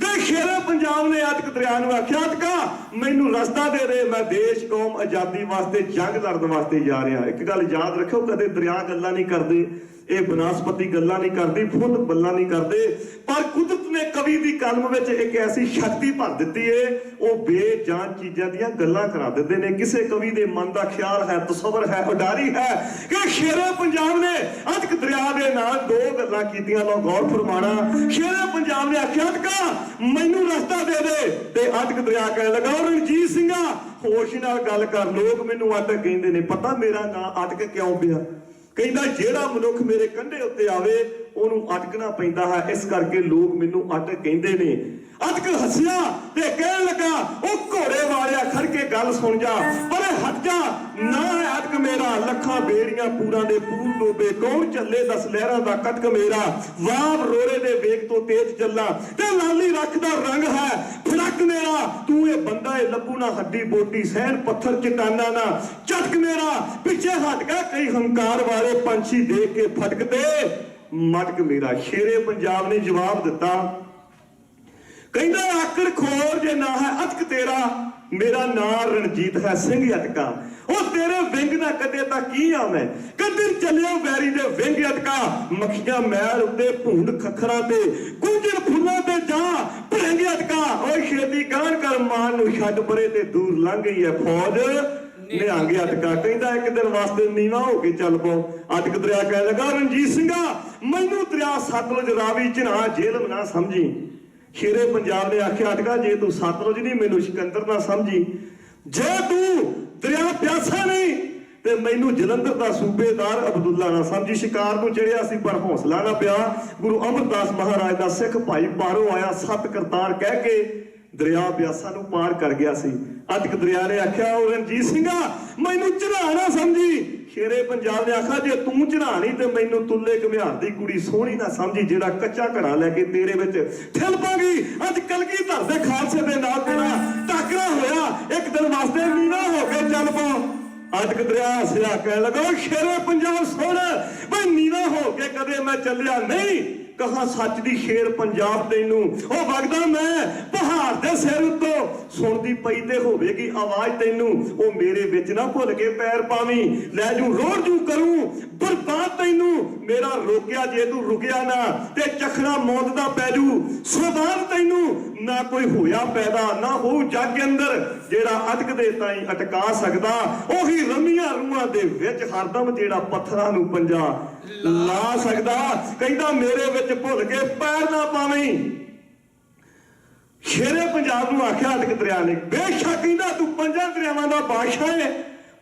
ਤੇ ਸ਼ੇਰੇ ਪੰਜਾਬ ਨੇ ਅਟਕ ਦਰਿਆ ਨੂੰ ਆਖਿਆ, ਅਟਕਾ ਮੈਨੂੰ ਰਸਤਾ ਦੇ ਦੇ, ਮੈਂ ਦੇਸ਼ ਕੌਮ ਆਜ਼ਾਦੀ ਵਾਸਤੇ ਜੰਗ ਲੜਨ ਵਾਸਤੇ ਜਾ ਰਿਹਾ। ਇੱਕ ਗੱਲ ਯਾਦ ਰੱਖੋ, ਕਦੇ ਦਰਿਆ ਗੱਲਾਂ ਨਹੀਂ ਕਰਦੇ, ਇਹ ਬਨਸਪਤੀ ਗੱਲਾਂ ਨਹੀਂ ਕਰਦੀ, ਫੁੱਲ ਗੱਲਾਂ ਨਹੀਂ ਕਰਦੇ, ਪਰ ਕੁਦਰਤ ਨੇ ਕਵੀ ਦੀ ਕਲਮ ਵਿੱਚ ਇੱਕ ਐਸੀ ਸ਼ਕਤੀ ਭਰ ਦਿੱਤੀ ਏ, ਉਹ ਬੇਜਾਨ ਚੀਜ਼ਾਂ ਦੀਆਂ ਗੱਲਾਂ ਕਰਾ ਦਿੰਦੇ ਨੇ। ਕਿਸੇ ਕਵੀ ਦੇ ਮਨ ਦਾ ਖਿਆਲ ਹੈ, ਤਸਵਰ ਹੈ, ਉਡਾਰੀ ਹੈ ਕਿ ਸ਼ੇਰੇ ਪੰਜਾਬ ਨੇ ਅਟਕ ਦਰਿਆ ਦੇ ਨਾਲ 2 ਗੱਲਾਂ ਕੀਤੀਆਂ। ਲੋ ਗੌਰ ਫਰਮਾਣਾ, ਸ਼ੇਰੇ ਪੰਜਾਬ ਨੇ ਆਖਿਆ ਅਟਕਾ ਮੈਨੂੰ ਰਸਤਾ ਦੇ ਦੇ, ਤੇ ਅਟਕ ਦਰਿਆ ਕਹਿਣ ਲੱਗਾ ਰਣਜੀਤ ਸਿੰਘਾ ਹੋਸ਼ ਨਾਲ ਗੱਲ ਕਰ, ਲੋਕ ਮੈਨੂੰ ਅਟਕ ਕਹਿੰਦੇ ਨੇ, ਪਤਾ ਮੇਰਾ ਨਾਂ ਅਟਕ ਕਿਉਂ ਪਿਆ? ਕਹਿੰਦਾ ਜਿਹੜਾ ਮਨੁੱਖ ਮੇਰੇ ਕੰਢੇ ਉੱਤੇ ਆਵੇ ਉਹਨੂੰ ਅਟਕਣਾ ਪੈਂਦਾ ਹੈ, ਇਸ ਕਰਕੇ ਲੋਕ ਮੈਨੂੰ ਅਟਕ ਕਹਿੰਦੇ ਨੇ। ਅਟਕ ਹੱਸਿਆ ਤੇ ਕਹਿਣ ਲੱਗਾ ਉਹ ਘੋੜੇ ਵਾਲਿਆ ਖੜ ਕੇ ਗੱਲ ਸੁਣ ਜਾ, ਪਰ ਹਟ ਜਾ ਨਾ ਅਟਕ ਮੇਰਾ। ਲੱਖਾਂ ਬੇੜੀਆਂ ਪੂਰਾਂ ਦੇ ਪੂਰ ਡੋਬੇ, ਕੌਣ ਚੱਲੇ 10 ਲਹਿਰਾਂ ਦਾ ਕਟਕ ਮੇਰਾ। ਵਾਹ ਰੋਰੇ ਦੇ ਵੇਗ ਤੋਂ ਤੇਜ਼ ਚੱਲਾ, ਤੇ ਲਾਲੀ ਰੱਖ ਦਾ ਰੰਗ ਹੈ ਫੜਕ ਮੇਰਾ। ਤੂੰ ਇਹ ਬੰਦਾ ਇਹ ਲੱਭੂ ਨਾ ਹੱਡੀ ਬੋਟੀ, ਸਹਿਣ ਪੱਥਰ ਚਟਾਨਾ ਨਾ ਝਟਕ ਮੇਰਾ। ਪਿੱਛੇ ਹਟ ਗਿਆ ਕਈ ਹੰਕਾਰ ਵਾਲੇ ਪੰਛੀ ਦੇਖ ਕੇ ਫਟਕਦੇ ਮਟਕ ਮੇਰਾ। ਸ਼ੇਰੇ ਪੰਜਾਬ ਨੇ ਜਵਾਬ ਦਿੱਤਾ, ਕਹਿੰਦਾ ਆਕੜ ਖੋਰ ਜੇ ਨਾ ਹੈ ਅਟਕ ਤੇਰਾ, ਮੇਰਾ ਨਾਂ ਰਣਜੀਤ ਹੈ ਸਿੰਘ ਅਟਕਾ। ਉਹ ਤੇਰੇ ਵਿੰਗ ਨਾ ਕੱਢੇ ਤਾਂ ਕੀ ਆ ਮੈਂ, ਕਦਰ ਚੱਲਿਆ ਵੈਰੀ ਦੇ ਵਿੰਗ ਅਟਕਾ। ਮੱਖੀਆਂ ਮੈਲ ਉੱਤੇ ਭੂੰਡ ਖੱਖਰਾਂ ਤੇ ਕੁੰਝਣ ਫੁੱਲਾਂ ਤੇ ਜਾ ਭੜੰਗ ਅਟਕਾ। ਓਏ ਛੇਤੀ ਗਾਣ ਕਰ ਮਾਨ ਨੂੰ ਛੱਡ ਪਰੇ ਤੇ ਦੂਰ ਲੰਘ ਗਈ ਹੈ ਫੌਜ ਨਿਹੰਗ ਅਟਕਾ। ਕਹਿੰਦਾ ਇੱਕ ਦਿਨ ਵਾਸਤੇ ਨੀਵਾ ਹੋ ਕੇ ਚੱਲ ਪਓ। ਅਟਕ ਦਰਿਆ ਕਹਿ ਲਗਾ ਰਣਜੀਤ ਸਿੰਘਾ ਮੈਨੂੰ ਦਰਿਆ ਸਤਲੁਜ ਰਾਵੀ ਝਨਾਹ ਜੇਲ੍ਹ ਨਾ ਸਮਝੀ। ਸ਼ੇਰੇ ਪੰਜਾਬ ਨੇ ਆਖਿਆ ਅਟਕਾ ਜੇ ਤੂੰ ਸਤਲੁਜ ਨਹੀਂ ਮੈਨੂੰ ਸਿਕੰਦਰ ਨਾ ਸਮਝੀ, ਜੇ ਤੂੰ ਦਰਿਆ ਪਿਆਸਾ ਨਹੀਂ ਤੇ ਮੈਨੂੰ ਜਲੰਧਰ ਦਾ ਸੂਬੇਦਾਰ ਅਬਦੁੱਲਾ ਨਾ ਸਮਝੀ। ਸ਼ਿਕਾਰ ਨੂੰ ਚੜਿਆ ਸੀ ਪਰ ਹੌਸਲਾ ਨਾ ਪਿਆ। ਗੁਰੂ ਅਮਰਦਾਸ ਮਹਾਰਾਜ ਦਾ ਸਿੱਖ ਭਾਈ ਬਾਹਰੋਂ ਆਇਆ, 7 ਕਰਤਾਰ ਕਹਿ ਕੇ ਦਰਿਆ ਬਿਆਸਾ ਨੂੰ ਪਾਰ ਕਰ ਗਿਆ ਸੀ। अटक दरिया ने आख्या ओ रणजीत सिंह मैनू चढ़ा ना समझी। शेरे पंजाब ने आखा जे तू चढ़ा नहीं तो मैनू तुले घमियार दी कुड़ी सोहनी ना समझी जेड़ा कच्चा घड़ा लैके तेरे विच ठिल पांगी। अज कलगीधर दे खालसे दे नाल तेरा टाकरा होया एक दिन वास्ते मीना हो के चल पा। अटक दरिया हसिया कह लगा शेरे पंजाब सुन भाई मीना हो के कदे मैं चलिया नहीं कहा सच दी शेर पंजाब तैनू ओ वगदा मैं पहाड़ दे सिर उत्तों सुनदी पई ते होवेगी आवाज तैनू ओ मेरे विच ना भुल के पैर पावी लै जू रोड़ जू करूं बर्बाद तैनू मेरा रोकिया जे तू रुकिया ना ते चखना मौत दा पैजू सुभान तैनू ना कोई होया पैदा ना हो जग अंदर जेड़ा अटक दे ताई अटका सकदा ओही रमिया रूहां दे विच हरदम जेड़ा पत्थरां नू पंजा ला सकदा कहंदा मेरे विच भुल के पैर ना पावी। शेरे पंजाब नू आख्या अटक दरिया ने बेशक कहंदा तू पंजां दरियावां दा बादशाह है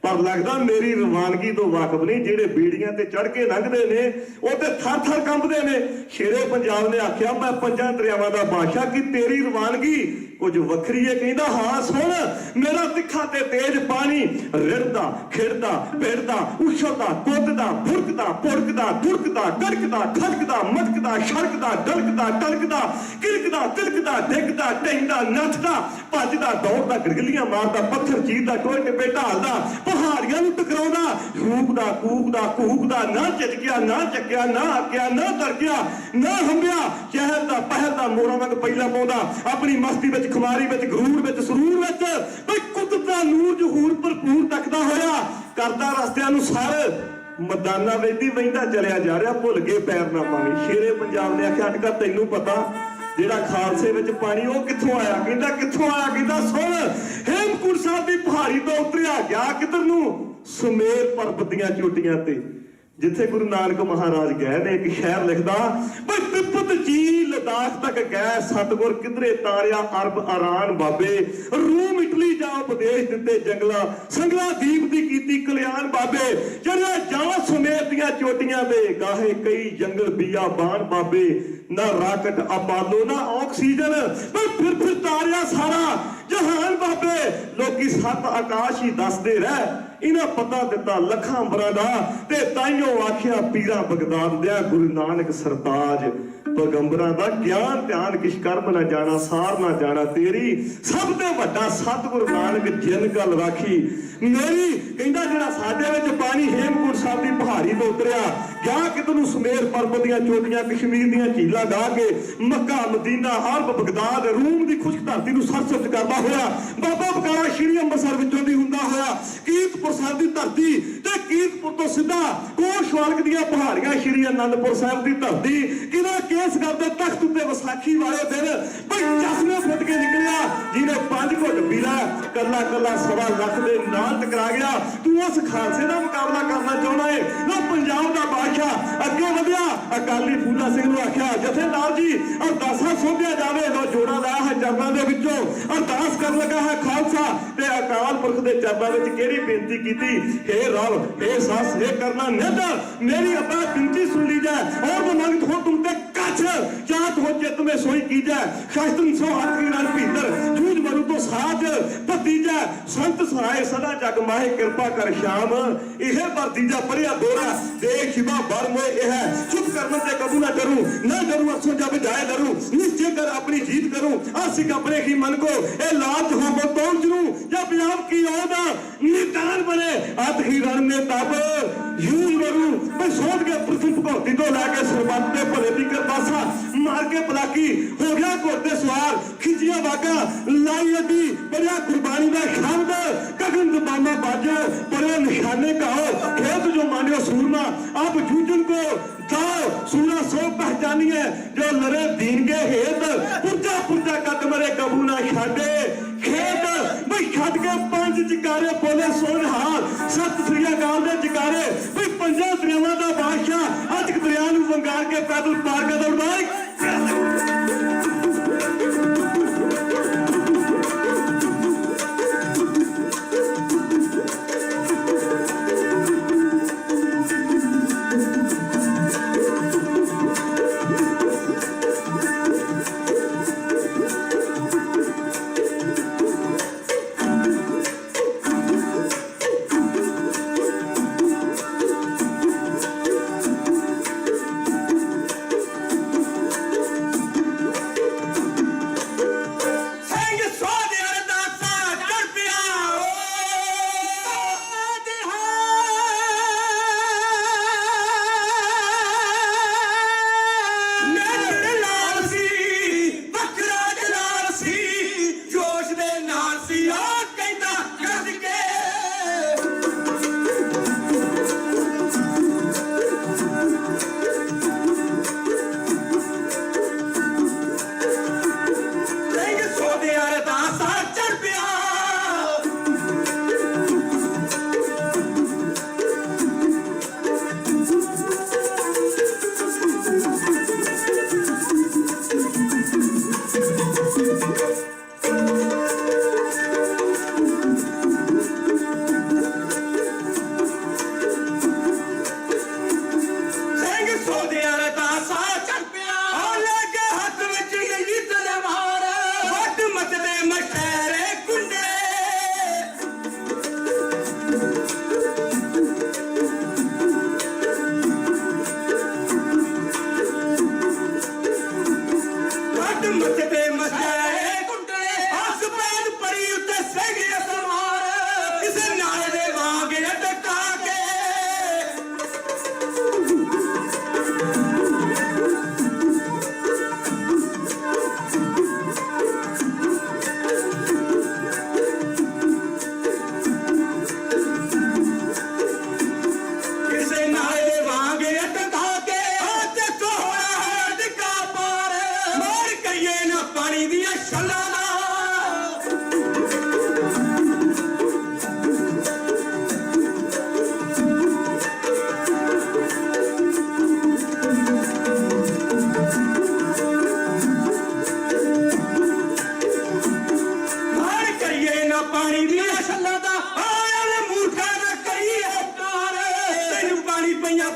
पर लगदा मेरी रवानगी तो वाकफ नहीं जेड़े बीड़ियां ते चढ़ के लंघदे ने ओ ते थर थर कंबदे ने। शेरे पंजाब ने आख्या मैं पंजां दरियावां दा बादशाह की तेरी रवानगी कुछ वखरी है कहंदा हाँ सुन मेरा तिखा ते तेज पानी रिड़दा खिड़दा भिड़दा उछलदा कुददा फुरकदा पुड़कदा दुड़कदा गड़कदा खड़कदा मटकदा छड़कदा डलकदा टलकदा किलकदा तिलकदा डिगदा ढैंदा नੱਠदा भजदा दौड़दा गरगलियां मारदा पत्थर चीरदा टोए टिप्पे ढालदा पहाड़ियां नूं टकराउंदा रूपदा कूकदा कूकदा ना झिझकिया ना झक्किया ना आकिया ना तरकिया ना हंबिया चहलदा पहलदा मोरा वांग पहिला पाउंदा अपनी मस्ती विच खुमारी विच गरूर विच सरूर विच बई कुदरत दा नूर जहूर भरपूर तकदा होया करदा रस्तियां नूं सर मैदाना वेंदी वहिंदा चलिया जा रहा भुल के पैर ना पावी। शेरे पंजाब ने आख्या अटका तैनू पता जेड़ा खालसे विच पानी वो कित्थों आया कहंदा कित्थों आया कहंदा सुन हेमकुंट साहिब दी पहाड़ी तो उतरिया गया किधर नूं सुमेर पर्वत दीयां चोटियां ते जिथे गुरु नानक महाराज गए ने एक शहर लिखदा भाई तिब्बत जी लद्दाख तक गए सतगुर किधरे तारिया अरब आरान बाबे रूम इटली जा उपदेश दिते जंगला संगला दीप दी कीती कल्याण बाबे चढ़िया जा सुमेर दियां चोटियां दे गाहे कई जंगल बियाबान बाबे ना राकट अपालो ना ऑक्सीजन फिर तारिया सारा जहान बाबे लोकी सत आकाश ही दसदे रह इन्हां पता दिता लखां अंबरां दा ते ताइयों आखिया पीरा बगदाद दिया गुरु नानक सरताज पैगंबरां दा ज्ञान ध्यान किश कर्म ना जाना सार ना जाना तेरी सब ते वड्डा सतगुरु नानक जिन गल राखी मेरी कहंदा जेड़ा साडे विच पानी हेमकुंट साहिब दी पहाड़ी तो उतरिया जा कितनू सुमेर पर्वत दीयां चोटियां कश्मीर दीयां झीलां गा के मक्का मदीना अरब बगदाद रूम दी खुश्क धरती नूं सरसत करदा होया बाबा बकाला श्री अंम੍ਰਿਤਸਰ विचों दी हुंदा होया कीरतपुर साहिब दी धरती ते कीरतपुर तो सीधा कोशवालक दीयां पहाड़ियां श्री आनंदपुर साहिब दी धरती किना केस करदे तख्त उत्ते विसाखी वाले दिन बई जसने फुट के निकलिया जिहने 5 घुट पीला कल्ला कल्ला 1.25 लाख दे नाल टकरा गया तू उस खालसे दा मुकाबला करना चाहुंदा है ना पंजाब दा बादशाह अगे वधिया अकाली फूला सिंह नूं आख्या जथेदार जी अरदासा सौंपिया जावे लो जोड़ा लाया है चरणां दे विचों अरदास कर लगा है खालसा ते अकाल पुरख दे चरणां विच किहड़ी बेनती कीती हे रब हे सस हे करना निध मेरी अब्बा बिनती सुन लीजिए और मंगत हो तुम ते कछ चाहत हो चित में सोई कीजिए शास्त्रन सो हाथ की रन भीतर जूझ मरु तो साथ भतीजा संत सहाय सदा जग माहे कृपा कर श्याम इहे भतीजा पढ़िया दोरा देख शिवा बर मोए यह चुप करने से कबू ना करूं ना करूं अरसों जब जाए डरूं निश्चय कर अपनी जीत करूं आशिक अपने ही मन को ए लाज हो वो पहुंच लूं जब आप की ओदा निदान बने अत ही रण में तब यूं मरूं मैं सोच के पृथ्वी भगवती तो लाके सरबत पे भले दी करदासा मार के पलाकी हो गया घोड़े सवार खिंचिया बागा लाई अड्डी बड़िया कुर्बानी का शब्द गगन दबामा बाजो बड़े निशाने कहो खेत जो मानियो सूरमा आप जूझन को जाओ सूरा सो पहचानिए जो लरे दीन के हेत पुरजा पुरजा कद मरे कबू ना छाडे खेत भाई छड के 5 जकारे बोले सोन हार सत श्री अकाल दे जकारे भाई 5 दरियावां दा बादशाह अटक दरिया नूं वंगार के पैदल पार कर दौड़दा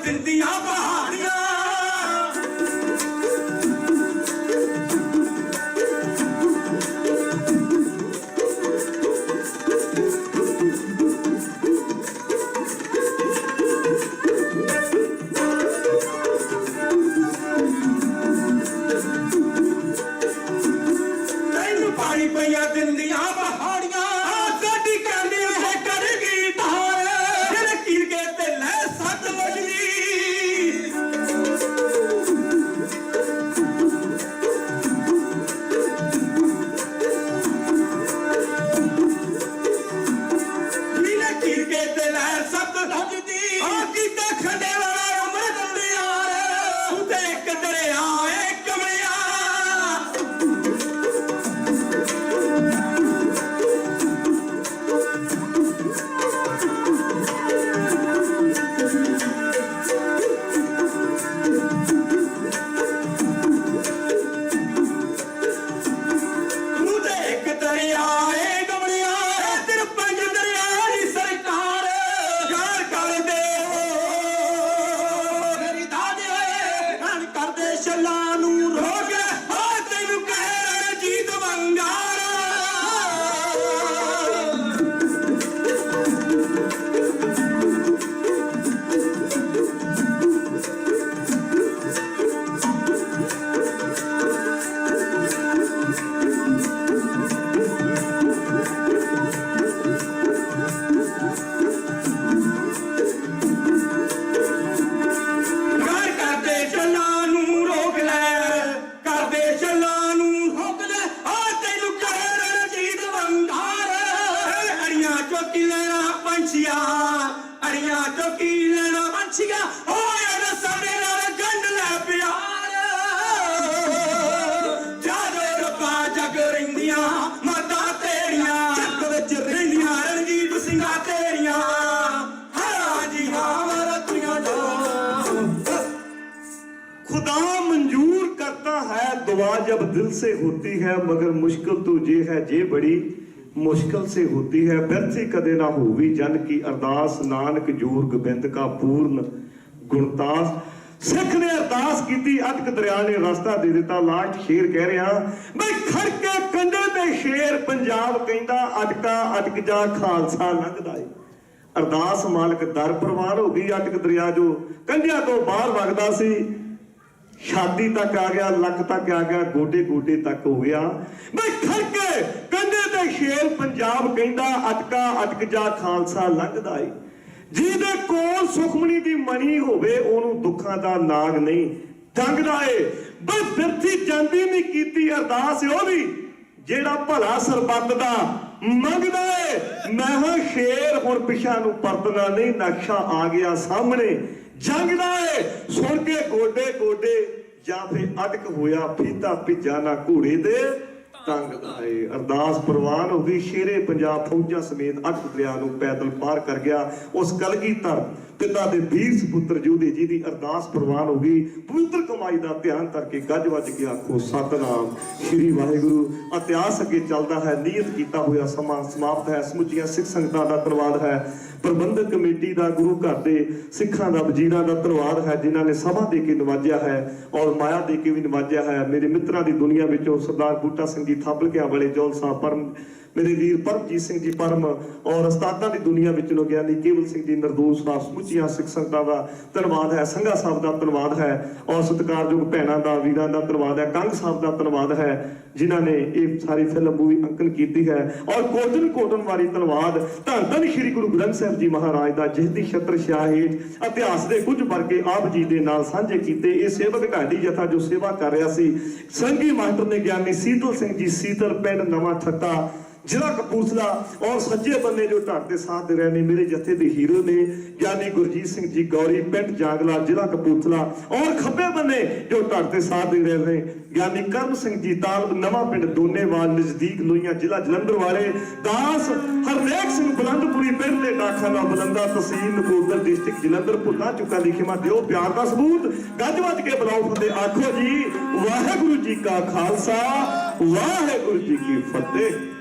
ਦਿੰਦੀਆਂ ਪਹਾੜੀਆਂ ਤੈਨੂੰ ਪਾਣੀ ਪਈਆਂ ਦਿੰਦੀਆਂ ਪਹਾੜੀਆਂ ਸਾਡੀ ਕਹਿੰਦੀ ਉੱਥੇ ਕਰੇਗੀ ਧਾਰ ਜਿਹੜੇ ਕੀਰ ਕੇ ਤੇ ਲੈ ਸੱਤ ਵਜਦੀ ਜਿਹਨੇ ਕੀਰ ਕੇ ਤੇ ਲੈ ਸੱਤ ਵਜਦੀ ਕੀਤਾ ਖੰਡੇ ਵਾਲਾ ਅਮਰ ਦੁਨੀਆਰ ਤੂੰ ਤੇ ਇੱਕ ਦਰਿਆ ਏ ਕਮਲਿਆ ਤੂੰ ਤੇ ਇੱਕ ਦਰਿਆ ਏ ਕਮਲਿਆ ਤੇਰੇ ਪੰਜ ਦਰਿਆ ਦੀ ਸਰਕਾਰ ਯਾਰ ਕਰਦੇ ਮੇਰੀ ਦਾਦੇ ਹਣ ਕਰਦੇ ਛੱਲਾਂ ਨੂੰ ਰੋਕ ਤੈਨੂੰ ਕਹਿ ਰਣਜੀਤ ਵੰਗਾਰ ਕਰਦੇ ਛੱਲਾਂ ਨੂੰ ਰੋਕ ਲੈ ਕਰਦੇ ਛੱਲਾਂ ਨੂੰ ਰੋਕ ਲੈ ਤੈਨੂੰ ਕਹਿ ਰਣਜੀਤ ਵੰਗਾਰ ਅੜੀਆਂ ਚੋਕੀ ਲੈਣਾ ਪੰਛੀਆਂ ਅੜੀਆਂ ਚੋਕੀ ਲੈਣਾ ਪੰਛੀਆਂ ਓਏ ਸਾਡੇ ਨਾਲ ਗੰਢ ਲੈ ਪਿਆਰ ਜਦੋਂ ਰੱਬਾ ਜਗ ਰਹਿੰਦੀਆਂ ਮਾਤਾ ਤੇਰੀਆਂ ਜੱਗ ਵਿੱਚ ਰਹਿੰਦੀਆਂ ਰਣਜੀਤ ਸਿੰਘਾਂ ਤੇਰੀਆਂ ਹਾਂ ਜੀ ਹਾਂ ਮਰਤੀਆਂ ਜੋ खुदा मंजूर करता है दुआ जब दिल से होती है मगर मुश्किल तो ये है जे बड़ी मुश्किल से होती है व्यर्थी कदे ना होवी जन की अरदास नानक जोर गोबिंद का पूर्ण गुणतास सिख ने अरदास की अटक दरिया ने रास्ता दे दिता लास्ट शेर कह रहा मैं खड़ के कंधे ते शेर पंजाब कहंदा अटका अटक जा खालसा लंघदा ए अरदास मालक दर प्रवान हो गई अटक दरिया जो कंधिया तो बाहर वगदा सी छाती तक आ गया लक तक आ गया गोडे गोडे तक हो गया मैं खड़के कंधे ते शेर पंजाब कहंदा अटका अटक जा खालसा लंघदा ए ਜਿਹਦੇ ਕੋਲ ਸੁਖਮਣੀ ਦੀ ਮਣੀ ਹੋਵੇ ਉਹਨੂੰ ਦੁੱਖਾਂ ਦਾ ਨਾਗ ਨਹੀਂ ਟੰਗਦਾ ਏ ਬਈ ਫਿਰਤੀ ਜਾਂਦੀ ਨਹੀਂ ਕੀਤੀ ਅਰਦਾਸ ਉਹਦੀ ਜਿਹੜਾ ਭਲਾ ਸਰਬੱਤ ਦਾ ਮੰਗਦਾ ਏ ਮੈਂ ਹਾਂ ਸ਼ੇਰ ਹੁਣ ਪਿਛਾ ਨੂੰ ਪਰਤਣਾ ਨਹੀਂ ਨਕਸ਼ਾ ਆ ਗਿਆ ਸਾਹਮਣੇ ਜੰਗ ਦਾ ਏ ਸੁਣ ਕੇ ਗੋਡੇ ਗੋਡੇ ਜਾਂ ਫੇ ਅਟਕ ਹੋਇਆ ਫੀਤਾ ਭਿੱਜਾ ਨਾ ਘੋੜੇ ਦੇ ਤੰਗ ਦਾ ਏ ਅਰਦਾਸ ਪ੍ਰਵਾਨ ਹੋ ਗਈ ਸ਼ੇਰੇ ਪੰਜਾਬ ਫੌਜਾਂ ਸਮੇਤ ਅਟਕ ਦਰਿਆ ਨੂੰ ਪੈਦਲ ਪਾਰ ਕਰ ਗਿਆ ਉਸ ਕਲਗੀਧਰ ਪਿਤਾ ਦੇ ਵੀਰ ਸੁਪੁੱਤਰ ਜੋਧੇ ਜੀ ਦੀ ਅਰਦਾਸ ਪ੍ਰਵਾਨ ਹੋ ਗਈ ਪਵਿੱਤਰ ਕਮਾਈ ਦਾ ਧਿਆਨ ਕਰਕੇ ਗੱਜ ਵੱਜ ਕੇ ਆਖੋ ਸਤਨਾਮ ਸ਼੍ਰੀ ਵਾਹਿਗੁਰੂ ਇਤਿਹਾਸ ਅੱਗੇ ਚੱਲਦਾ ਹੈ ਨਿਯਤ ਕੀਤਾ ਹੋਇਆ ਸਮਾਂ ਸਮਾਪਤ ਹੈ ਸਮੁੱਚੀਆਂ ਸਿੱਖ ਸੰਗਤਾਂ ਦਾ ਧੰਨਵਾਦ ਹੈ ਪ੍ਰਬੰਧਕ ਕਮੇਟੀ ਦਾ ਗੁਰੂ ਘਰ ਦੇ ਸਿੱਖਾਂ ਦਾ ਵਜ਼ੀਰਾਂ ਦਾ ਧੰਨਵਾਦ ਹੈ ਜਿਨ੍ਹਾਂ ਨੇ ਸਭਾ ਦੇ ਕੇ ਨਵਾਜਿਆ ਹੈ ਔਰ ਮਾਇਆ ਦੇ ਕੇ ਵੀ ਨਵਾਜਿਆ ਹੈ ਮੇਰੇ ਮਿੱਤਰਾਂ ਦੀ ਦੁਨੀਆ ਵਿੱਚੋਂ ਸਰਦਾਰ ਬੂਟਾ ਸਿੰਘ ਜੀ ਥਾਪਲਕਿਆਂ ਵਾਲੇ ਜੌਲ ਸਾਹਿਬ ਪਰਮ ਮੇਰੇ ਵੀਰ ਪਰਮਜੀਤ ਸਿੰਘ ਜੀ ਪਰਮ ਔਰ ਉਸਤਾਦਾਂ ਦੀ ਦੁਨੀਆ ਵਿੱਚੋਂ ਗਿਆਨੀ ਕੇਵਲ ਸਿੰਘ ਜੀ ਨਰਦੋਸ ਸਾਹਿਬ ਸਮੁੱਚੀਆਂ ਸਿੱਖ ਸੰਗਤਾਂ ਦਾ ਧੰਨਵਾਦ ਹੈ ਸੰਘਾ ਸਾਹਿਬ ਦਾ ਧੰਨਵਾਦ ਹੈ ਔਰ ਸਤਿਕਾਰਯੋਗ ਭੈਣਾਂ ਦਾ ਵੀਰਾਂ ਦਾ ਧੰਨਵਾਦ ਹੈ ਕੰਗ ਸਾਹਿਬ ਦਾ ਧੰਨਵਾਦ ਹੈ ਜਿਨ੍ਹਾਂ ਨੇ ਇਹ ਸਾਰੀ ਫਿਲਮ ਮੂਵੀ ਅੰਕਨ ਕੀਤੀ ਹੈ ਔਰ ਕੋਟਨ ਵਾਲੀ ਧੰਨਵਾਦ ਧੰਨ ਸ਼੍ਰੀ ਗੁਰੂ ਗ੍ਰੰਥ ਸਾਹਿਬ ਜੀ ਮਹਾਰਾਜ ਦਾ ਜਿਸ ਦੀ ਛਤਰ ਛਾਇਆ ਹੇਠ ਇਤਿਹਾਸ ਦੇ ਕੁਝ ਵਰਗੇ ਆਪ ਜੀ ਦੇ ਨਾਲ ਸਾਂਝੇ ਕੀਤੇ ਇਹ ਸੇਵਕ ਢਾਡੀ ਜਥਾ ਜੋ ਸੇਵਾ ਕਰ ਰਿਹਾ ਸੀ ਸੰਘੀ ਮਾਸਟਰ ਨੇ ਗਿਆਨੀ ਸੀਤਲ ਸਿੰਘ ਜੀ ਸੀਤਲ ਪਿੰਡ ਨਵਾਂ ਠੱਟਾ ਜ਼ਿਲ੍ਹਾ ਕਪੂਰਥਲਾ ਔਰ ਸੱਜੇ ਬੰਨੇ ਜੋ ਢਾਡ ਦੇ ਸਾਥ ਦੇ ਰਹੇ ਨੇ ਮੇਰੇ ਜਥੇ ਦੇ ਹੀਰੋ ਨੇ ਗਿਆਨੀ ਗੁਰਜੀਤ ਸਿੰਘ ਜੀ ਗੌਰੀ ਪਿੰਡ ਜਾਂਗਲਾ ਜ਼ਿਲ੍ਹਾ ਕਪੂਰਥਲਾ ਔਰ ਖੱਬੇ ਬੰਨੇ ਜੋ ਢਾਡ ਦੇ ਸਾਥ ਦੇ ਰਹੇ ਨੇ ਗਿਆਨੀ ਕਰਮ ਸਿੰਘ ਜੀ ਤਾਲਬ ਨਵਾਂ ਪਿੰਡ ਦੋਨੇਵਾਲ ਨਜ਼ਦੀਕ ਲੋਹੀਆਂ ਜ਼ਿਲ੍ਹਾ ਜਲੰਧਰ ਵਾਲੇ ਦਾਸ ਹਰਨੇਕ ਸਿੰਘ ਬਲੰਦਪੁਰੀ ਪਿੰਡ ਦੇ ਡਾਕਖਾਨਾ ਬਲੰਦਾ ਤਹਿਸੀਲ ਨਕੋਦਰ ਡਿਸਟ੍ਰਿਕਟ ਜਲੰਧਰ ਭੁੱਲਾਂ ਚੁੱਕਾ ਦੀ ਖਿਮਾ ਦਿਓ ਪਿਆਰ ਦਾ ਸਬੂਤ ਗੱਜ ਵੱਜ ਕੇ ਬੁਲਾਓ ਫਤਿਹ ਆਖੋ ਜੀ ਵਾਹਿਗੁਰੂ ਜੀ ਕਾ ਖਾਲਸਾ ਵਾਹਿਗੁਰੂ ਜੀ ਕੀ ਫਤਿਹ।